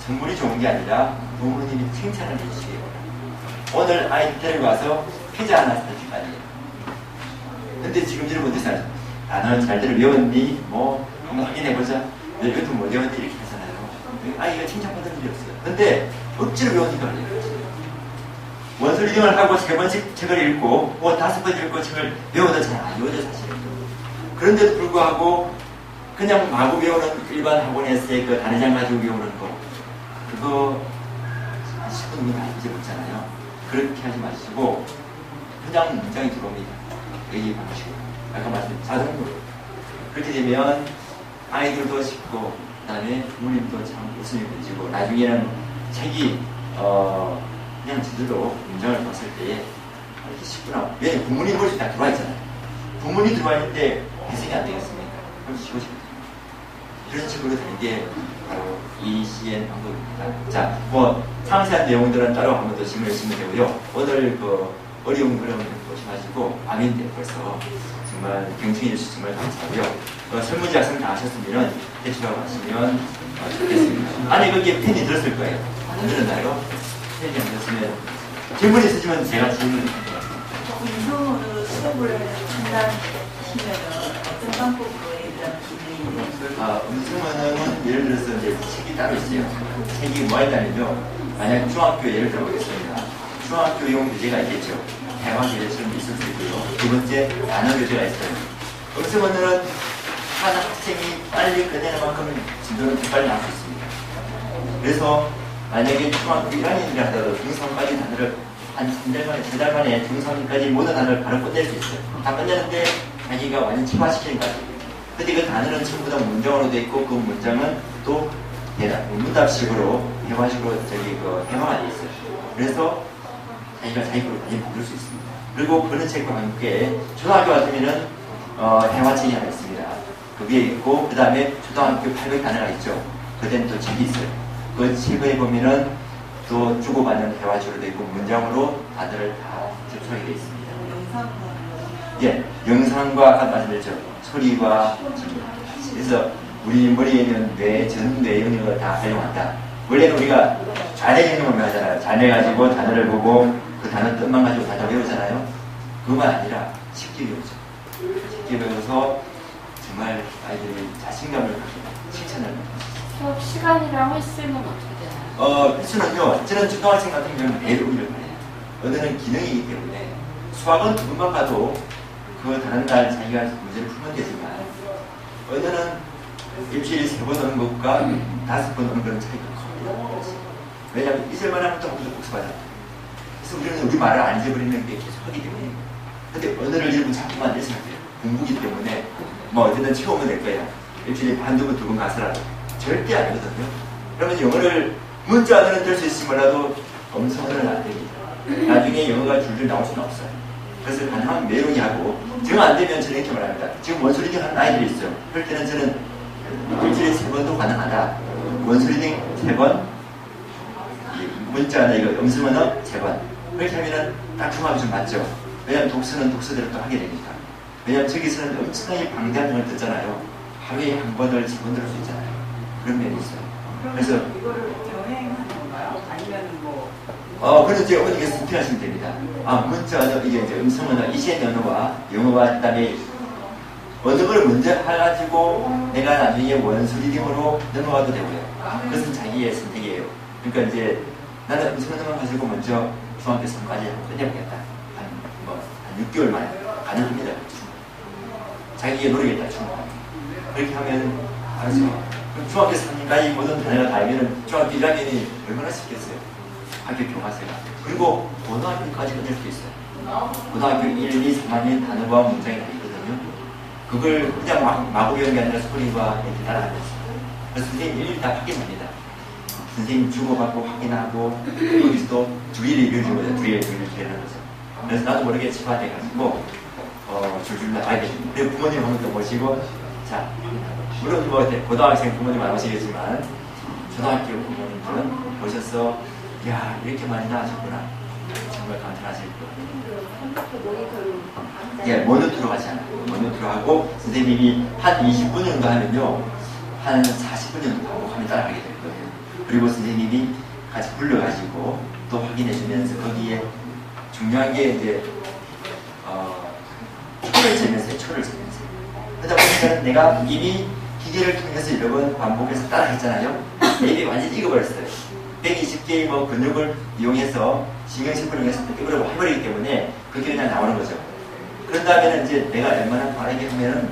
선물이 좋은 게 아니라 부모님이 칭찬을 해주시기 바랍니다. 오늘 아이 데리고 와서 피자 하나 사줄 거 아니에요. 근데 지금 여러분들 단어 잘들 외웠니? 뭐 한번 확인해보자. 이것도 못 외웠니? 이렇게 하잖아요. 아이가 칭찬받는 일이 없어요. 근데 억지로 외우니까 그래요. 원서 리딩을 하고 3번씩 책을 읽고 5번 읽고 책을 외워도 잘 안 외워져 사실은. 그런데도 불구하고 그냥 마구 외우는 일반 학원에서의 그 단어장 가지고 외우는 거 그거 한 10분 이면 잊어먹잖아요. 그렇게 하지 마시고 그냥 문장이 들어옵니다. 여기 방식으로 아까 말씀드린 자동으로 그렇게 되면 아이들도 쉽고 그 다음에 부모님도 참 웃음이 번지고 나중에는 책이 그냥 제대로 문장을 봤을 때 이렇게 쉽구나. 왜 부모님 머릿속에 다 들어와 있잖아요. 부모님 들어와 있는데 해석이 안 되겠습니까? 그럼 쉬워지거든요. 이런 식으로 되는 게 바로 ECN 방법입니다. 자, 뭐 상세한 내용들은 따로 한 번 더 질문해 주시면 되고요. 오늘 그 어려운 그림을 보시마시고 밤인데 벌써 정말 경청해 주셔서 정말 감사하고요. 설문지 작성 다 하셨으면 대출하고 하시면 좋겠습니다. 안에 거기에 펜이 들었을 거예요. 안 들었나요? 펜이 안 들었으면 질문 있으시면 제가 질문드릴게요. 음성으로 수업을 한다시면 어떤 방법으로 애들한테 음성은 예를 들어서 이제 책이 따로 있어요. 책이 뭐 있다면요. 만약 중학교 예를 들어보겠습니다. 중학교용 교재가 있겠죠. 대화 교재처럼 있을 수 있고요. 두 번째 단어 교재가 있어요. 음성어는 한 학생이 빨리 끝내는 만큼 진도는 더 빨리 나올 수 있습니다. 그래서 만약에 중학교 1학년이라 하더라도 중3까지 단어를 한 3달 만에, 2달 만에 중3까지 모든 단어를 바로 끝낼 수 있어요. 다 끝내는데 자기가 완전 체화시키는 거죠. 근데 그 단어는 전부 다 문장으로 되어 있고 그 문장은 또 대답, 문답식으로, 대화식으로 해화가 되어 있어요. 그래서 자기가 자기 걸로 많이 만들 수 있습니다. 그리고 그런 책과 함께 초등학교 같으면은 해화책이 하나 있습니다. 그 위에 있고 그 다음에 초등학교 800 단어가 있죠. 그때는 또 책이 있어요. 그 책에 보면은 또 주고받는 대화식으로 되어 있고 문장으로 단어를 다 접속하게 되어 있습니다. 예, 영상과 아까 말씀드렸죠. 소리와 지금. 그래서 우리 머리에 있는 전 뇌 영역을 다 활용한다. 원래는 우리가 좌뇌 영역을 하잖아요. 좌뇌 가지고 단어를 보고 그 단어 뜻만 가지고 다 외우잖아요. 그것만 아니라 쉽게 외우죠. 쉽게 배워서 정말 아이들이 자신감을 갖고 칭찬을 수업 시간이랑 횟수는 어떻게 되나요? 횟수는요. 저는 초등학생 같은 경우는 매일 오기를 바래요. 언어는 기능이기 때문에 수학은 두 번만 봐도 그 다른 날 자기가 문제를 풀면 되지만 언어는 일주일에 3번 오는 것과 5번 오는 그런 차이가 커요. 왜냐하면 잊을만 하면 또 한번 복습하잖아요. 그래서 우리는 우리 말을 안 잊어버리는 게 계속 하기 때문에. 근데 언어를 여러분 자꾸만 내셔야 돼요. 공부기 때문에 뭐 어쨌든 채우면 될 거예요. 일주일에 한두 번, 두 번 가서라도. 절대 아니거든요. 그러면 영어를 문자 언어는 될 수 있으면 몰라도 음성 언어는 안 됩니다. 나중에 영어가 줄줄 나올 수는 없어요. 그래서 가능하면 매용이 하고 정 안 되면 저는 이렇게 말합니다. 지금 원서 리딩 하는 아이들이 있어요. 그럴 때는 저는 일주일에 3번도 가능하다. 원서 리딩 3번, 문자 이거 음성 언어 3번. 그렇게 하면은 딱 중합이 좀 맞죠. 왜냐하면 독서는 독서대로 또 하게 되니까. 왜냐하면 저기서는 엄청나게 방대한 영을 듣잖아요. 하루에 한 번을 2번 들을 수 있잖아요. 그런 면이 있어요. 그래서 이거를 병행하는 건가요? 아니면 뭐? 그래서 이제 어머니께서 선택하시면 됩니다. 문자 언어, 이게 이제 음성 언어, ECN 언어와 영어와 그다음에 어느 걸 먼저 해가지고 내가 나중에 원수 리딩으로 넘어가도 되고요. 그것은 자기의 선택이에요. 그러니까 이제 나는 음성능을 가지고 먼저 중학교 3까지 끝내보겠다. 한 6개월 만에 가능합니다. 자기의 노력에 따라 충분합니다. 그렇게 하면 알았죠. 그럼 중학교 3년까지 모든 단어가 다 알면 중학교 1학년이 얼마나 쉽겠어요. 학교 교과서가. 그리고 고등학교까지 끝낼 수 있어요. 고등학교 1, 2, 3학년 단어와 문장이 다 있거든요. 그걸 그냥 마구 배우는 게 아니라 스토리와 이렇게 따라가면서. 그래서 선생님 일일이 다 확인합니다. 선생님 주고받고 확인하고 여기서도 주의를 읽어주는 거죠. 주의를 기대하는 거죠. 그래서 나도 모르게 치과돼가지고 줄줄 나가야 됩니다. 그리고 부모님 한 번 더 모시고 자, 물론 뭐 고등학생 부모님 안 오시겠지만 초등학교 부모님들은 오셔서 야 이렇게 많이 나아졌구나. 정말 감탄하실 거예요. 예, 모니터로 하지 않아요. 모니터로 하고 선생님이 한 20분 정도 하면요. 한 40분 정도 반복하면 따라가게 될 거예요. 그리고 선생님이 같이 불러가지고 또 확인해주면서 거기에 중요한 게 이제 초를 재면서요. 초를 재면서. 그러다 보니까 내가 이미 기계를 통해서 여러 번 반복해서 따라했잖아요. 내 입이 완전히 익어버렸어요. 120개의 뭐 근육을 이용해서 신경세포를 이용해서 입으려고 해버리기 때문에 그게 그냥 나오는 거죠. 그런 다음에는 이제 내가 얼마나 빠르게 하면은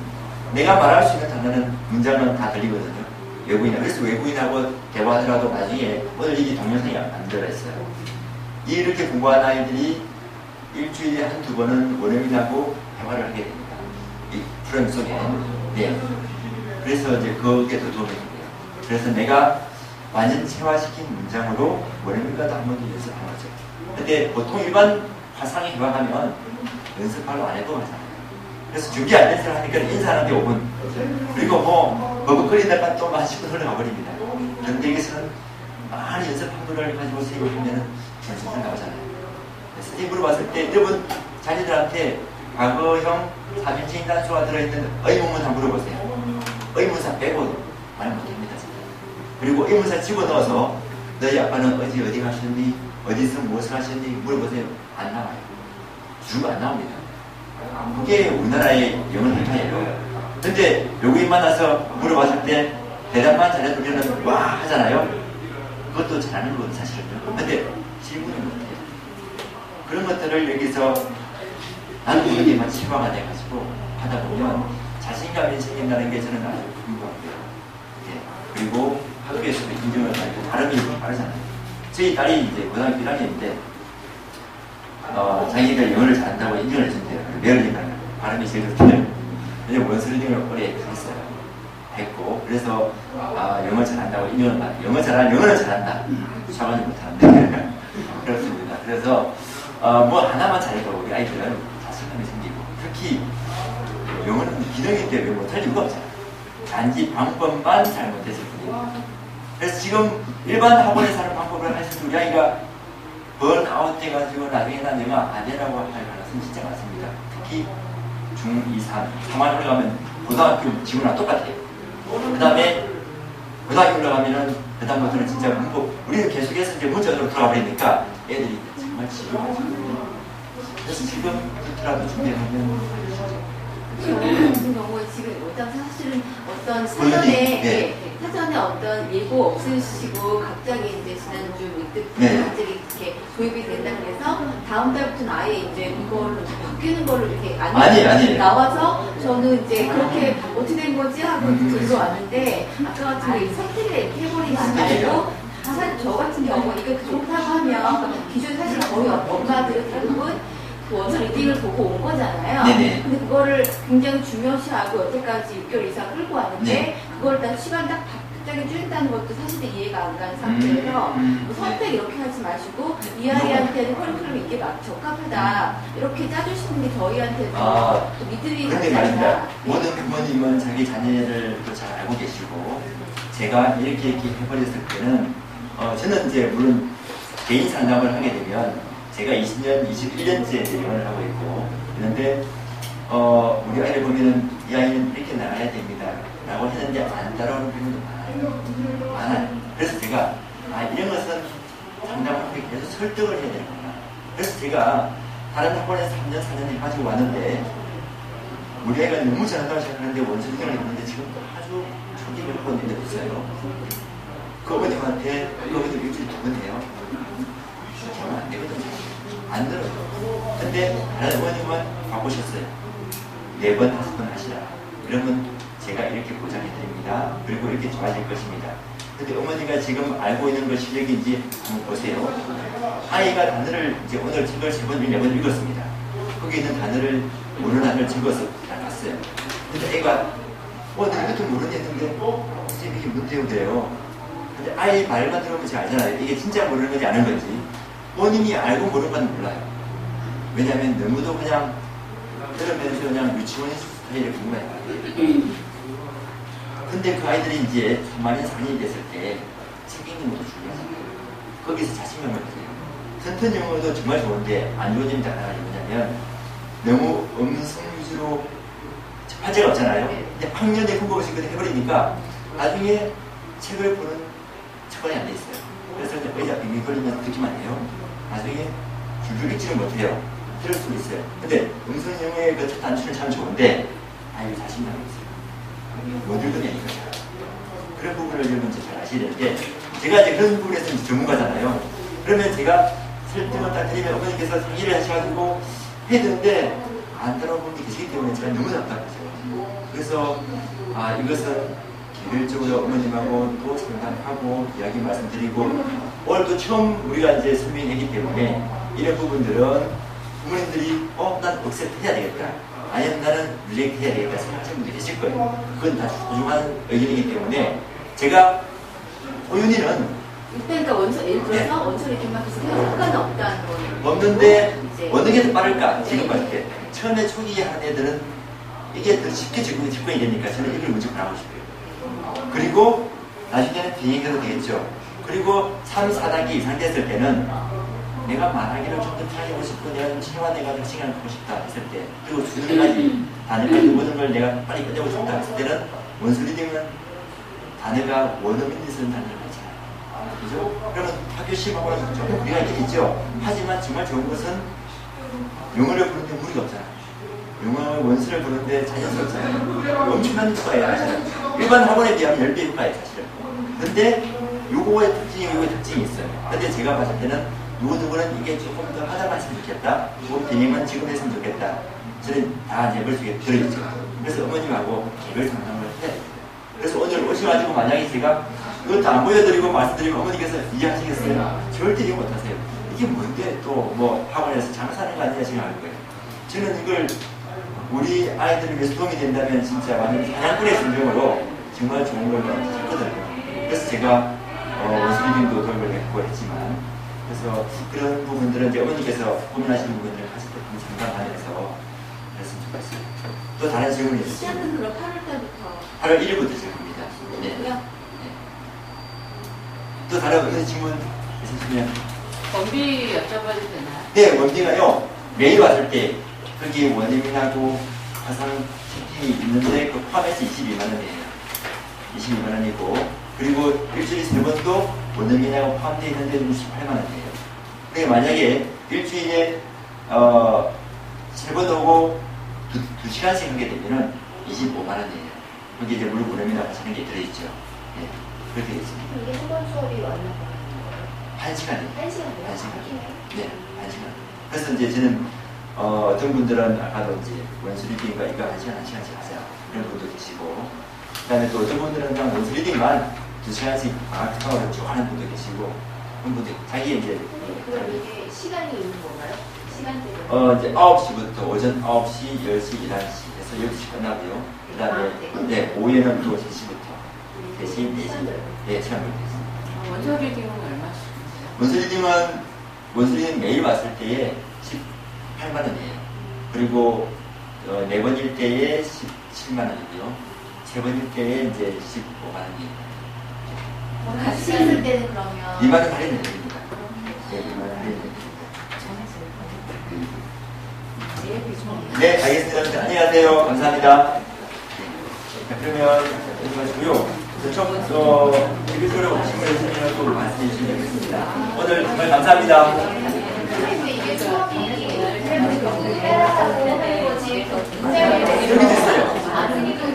내가 말할 수 있는 단어는 문장은 다 들리거든요. 외부인하고. 그래서 외부인하고 대화하더라도 나중에 오늘 이게 동영상이 안 들어있어요. 이렇게 공부한 아이들이 일주일에 한두 번은 원어민하고 대화를 하게 됩니다. 이 프레임 속에. 네. 그래서 이제 그게 더 도움이 됩니다. 그래서 내가 완전 체화시킨 문장으로 원어민과도 한 번 더 연습한 거죠. 근데 보통 일반 화상에 해방하면 연습하러 안 해도 하잖아요. 그래서 준비 안 돼서 하니까 인사하는데 5분. 그리고 뭐 버벅거리다가 또 한 10분 흘러가버립니다. 그런데 여기서는 많이 연습한 거를 가지고 수입을 하면 연습을 나오잖아요. 선생님 물어봤을 때 여러분 자녀들한테 과거형 3인칭 단수가 들어있는 의문문 한번 물어보세요. 의문사 빼고 말 못합니다. 그리고 의문사 집어넣어서 너희 아빠는 어디 가셨니? 어디서 무엇을 하셨니? 물어보세요. 안 나와요. 주로 안 나옵니다. 그게 우리나라의 영어 행사예요. 근데 외국인 만나서 물어봤을 때 대답만 잘해주면 와 하잖아요. 그것도 잘하는 건 사실은요. 근데 질문을 못해요. 그런 것들을 여기서 나는 모르게만 치과가 돼가지고 하다 보면 자신감이 생긴다는 게 저는 아주 궁금하고요. 예. 그리고 학교에서도 인정을 받고 발음이 빠르잖아요. 저희 딸이 이제 고등학교 1학년인데 자기가 영어를 잘한다고 인정을 해준대요. 메어리니까 발음이 제일 좋대요. 왜냐면 원스리딩을 오래 했어요. 했고 그래서 영어 잘한다고 인정을 받고 영어는 잘한다. 수학은 못하는데 그렇습니다. 그래서 뭐 하나만 잘해도 우리 아이들은 자신감이 생기고 특히 영어는 기능이 때문에 못할 이유가 없잖아요. 단지 방법만 잘못했을 뿐이에요. 그래서 지금 일반 학원에서 하는 방법을 할 수 우리 아이가 번아웃 돼가지고 나중에 난 영어 안 되라고 할 가능성이 진짜 많습니다. 특히 중2, 3만 올라가면 고등학교 지구랑 똑같아요. 그 다음에 고등학교 올라가면은 그 다음부터는 진짜 문법 우리는 계속해서 이제 문자로 돌아버리니까 애들이 정말 지루하죠. 그래서 지금 그렇더라도 준비하면 저 같은 경우에 지금 일단 사실은 어떤 사전에 사전에 어떤 예고 없으시고 갑자기 이제 지난주 밑에 갑자기 이렇게 도입이 된다 그래서 다음 달부터는 아예 이제 이걸로 바뀌는 거를 이렇게 아니 나와서 저는 이제 그렇게 어떻게 된 거지 하고 들어왔는데 아까 같은 게 선택을 이렇게 해버리지 말고 사실 저 같은 경우 이게 좋다고 하면 기존 사실 거의 엄마들은 대부분 원서 리딩을 보고 온 거잖아요. 네네. 근데 그거를 굉장히 중요시하고 여태까지 6개월 이상 끌고 왔는데 네. 그걸 딱 시간 딱 갑자기 줄인다는 것도 사실은 이해가 안 가는 상태에서 뭐 선택 이렇게 하지 마시고 이 아이한테는 커리큘럼이 이게 적합하다 이렇게 짜주시는 게 저희한테도 또 믿음이 그런데 가지 말입니다. 않나. 모든 부모님은 자기 자녀를 또 잘 알고 계시고 제가 이렇게 해버렸을 때는 저는 이제 물론 개인 상담을 하게 되면 제가 20년, 21년째 영어를 하고 있고 있는데 우리 아이를 보면은 이 아이는 이렇게 나가야 됩니다 라고 했는데 안 따라오는 부분도 많아요. 그래서 제가 이런 것은 상담을 하기 위해서 설득을 해야 되는구나. 그래서 제가 다른 학원에서 3년, 4년을 가지고 왔는데 우리 아이가 너무 잘한다고 생각하는데 원수리딩을 했는데 지금 아주 초기를 하고 있는데 없어요. 그 어머님한테 그 어머님 일주일에 2번 해요. 그렇게 하면 안 되거든요. 안 들어요. 근데 다른 어머님은 바꾸셨어요. 4번, 5번 하시라. 그러면 제가 이렇게 보장해드립니다. 그리고 이렇게 좋아질 것입니다. 근데 어머니가 지금 알고 있는 것 실력인지 한번 보세요. 아이가 단어를 이제 오늘 책을 3번, 4번 읽었습니다. 거기 있는 단어를 모르는 단어를 적어서 나갔어요. 근데 애가 나 이것도 모르겠는데 선생님 이게 뭔데요? 그래요. 근데 아이 말만 들어보면 제가 알잖아요. 이게 진짜 모르는 건지 아는 건지. 본인이 알고 모르는 건 몰라요. 왜냐하면 너무도 그냥 들으면서 그냥 유치원 스타일을 공부해요. 근데 그 아이들이 이제 3만년 4년이 됐을 때 책 읽는 것도 중요하잖아요. 거기서 자신감을 가져요. 튼튼 영어도 정말 좋은데 안 좋은 점이 하나가 뭐냐면 너무 음성 위주로 화제가 없잖아요. 근데 학년에 공부를 해버리니까 나중에 책을 보는 습관이 안 돼 있어요. 그래서 이제 의자 빙빙 돌리면서 듣기만 해요. 나중에 줄줄 읽지는 못해요. 들을 수도 있어요. 근데 음성 영어의 그 첫 단추는 참 좋은데 아이가 자신감이 있어요. 못 읽으니까 그런 부분을 여러분 잘 아셔야 되는데 제가 이제 그런 부분에서 이제 전문가잖아요. 그러면 제가 설득을 딱 드리면 어머니께서 상의를 하셔가지고 해야 되는데 안 따라오는 게 계시기 때문에 제가 너무 답답하죠. 그래서 이것은 개별적으로 어머님하고 또 상담하고 이야기 말씀드리고 오늘도 처음 우리가 이제 설명했기 때문에 이런 부분들은 부모님들이 난 억셉트 해야 되겠다. 아니면 나는 릴렉트 해야 되겠다 생각하시는 분들이 계실 거예요. 그건 다 소중한 의견이기 때문에 제가 호윤이는 그러니까 예를 들어서 원소리 기막혀서 상관은 없다는 거예요. 없는데 어느 게 더 빠를까? 지금 봤을 때 처음에 초기 한 애들은 이게 더 쉽게 집중이 되니까 저는 이걸 먼저 권하고 싶어요. 그리고 나중에는 비행해도 되겠죠. 그리고 3, 4단계 이상 됐을 때는 내가 말하기를 좀 더 편하게 하고 싶고 내가 좀 체화해가지고 시간을 갖고 싶다 했을 때 그리고 두세 가지 단어까지 모든 걸 내가 빨리 끝내고 싶다 했을 때는 원소리딩은 단어가 원어민이 쓰는 단어를 하잖아요. 그죠? 그러면 학교 시험하고 나서 조금 무리가 있겠죠. 하지만 정말 좋은 것은 영어를 부르는데 무리가 없잖아요. 영어 원수를 부르는데 자연스럽잖아요. 엄청난 효과예요, 사실은. 일반 학원에 비하면 10배 효과예요, 사실은. 근데 요거의 특징이 있어요. 근데 제가 봤을 때는 누구는 이게 조금 더 하다가 했으면 좋겠다. 비님은 지금 했으면 좋겠다. 저는 다 내볼 수 있게 들어있죠. 그래서 어머님하고 개별 상담을 해야 돼요. 그래서 오늘 오셔가지고 만약에 제가 이것도 안 보여드리고 말씀드리면 어머니께서 이해하시겠어요? 절대 이해 못하세요. 이게 뭔데 또 뭐 학원에서 장사하는 거 아니냐 생각할 거예요. 저는 이걸 우리 아이들을 위해서 도움이 된다면 진짜 완전 사냥꾼의 심정으로 정말 좋은 걸 했거든요. 그래서 제가 원수리딩도 도움을 했고 했지만 그래서 그런 부분들은 이제 어머니께서 고민하시는 부분들을 하실 때 상담하면서 그랬으면 좋겠어요. 또 다른 질문이 있으시죠? 시작은 그럼 8월달부터 8월 1일부터 시작합니다. 네. 또 다른 어떤 질문 있으시면 원비 여쭤봐도 되나요? 네, 원비가요 매일 왔을 때 거기 원예민하고 화상 채팅이 있는데 그 포함해서 22만원이에요. 22만원이고 그리고 일주일에 3번도 원예민하고 포함되어 있는데 68만원이에요. 그러니까 만약에 일주일에 3번 오고 2시간씩 하게 되면은 25만원이에요. 거기 이제 물론 원예민하고 하시는 게 들어있죠. 네, 그렇게 되어 있습니다. 이게 한번 수업이 얼마 걸려요? 1시간이요. 1시간이요? 1시간. 네, 1시간. 그래서 이제 저는 어떤 분들은 아까도 이제 원수리딩과 이거 1시간씩 하세요. 그런 분도 계시고 그 다음에 또 어떤 분들은 그냥 원수리딩만 2시간씩 방학하고 쭉 하는 분도 계시고 그런 분들 자기 이제 그럼 이게 시간이 있는 건가요? 시간대가? 이제 9시부터 오전 9시, 10시, 11시 해서 12시 끝나고요. 그 다음에 네, 오후에는 또 3시부터 4시, 4시 네, 시간을 있습니다. 원소리딩은 얼마씩이세요? 원수리딩 매일 왔을 때에 18만원이에요. 그리고 4번일 때에 17만원이고요. 3번일 때에 이제 15만원이에요. 같이 갔을 때는 그러면 2만원 할인이 됩니다. 네, 2만원 할인이 됩니다. 네, 알겠습니다. 안녕하세요. 감사합니다. 자, 그러면 여기까지고요. 처음 대표적으로 오신 분에 대해서 또 말씀해 주시면 되겠습니다. 오늘 정말 감사합니다. 이게 수업이 여기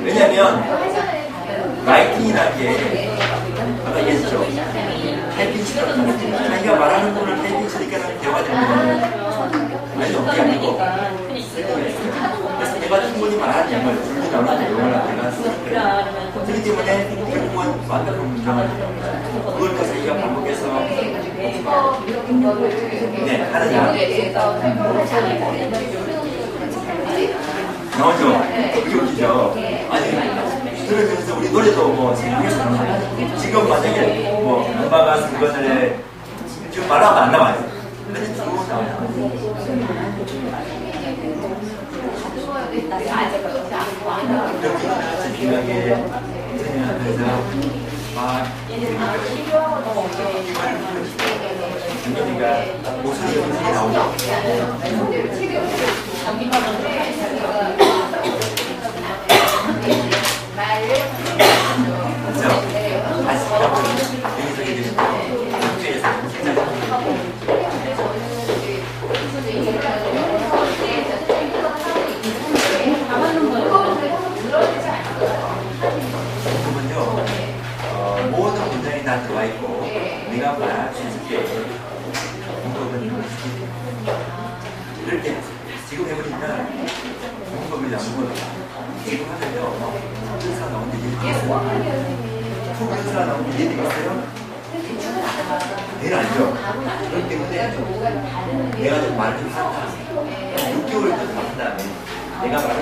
왜냐면 라이팅이라는 게 아까 얘기했죠. 타이핑식으로 자기가 말하는 거를 타이핑식이니까 대화가 됩니다. 아니요, 그게 아니고 그래서 내가 충분히 말하는 양을 줄기 나오는 용어를 내가 쓰니까 그렇기 때문에 결국은 완벽한 문장을 그걸 또 자기가 반복해서 네, 하는 양 나오죠? 그게 웃기죠? 아니 들으면서 우리 노래도 뭐 생각해서 지금 만약에 뭐 엄마가 쓴 것을 지금 말하면 안 나와요. 근데 쭉 나와요. 이렇게 중요하게 생각하면서 막 정경이가 목소리가 어떻게 나오죠? 그렇죠? 다시 한번 여기서 얘기해주시고 학교에서 그러면요 모든 문장이 다 들어와 있고 내가 말할 수 있게 공법은 이럴 때 지금 해보니까 공법을 양보를 지금 하면요 소변사 나온 얘기 있어요? 소변사 나온 얘기 있어요? 내일 아니죠? 그렇기 때문에 내가 좀 말을 좀 한다 6개월 좀 받은 다음에 내가 말을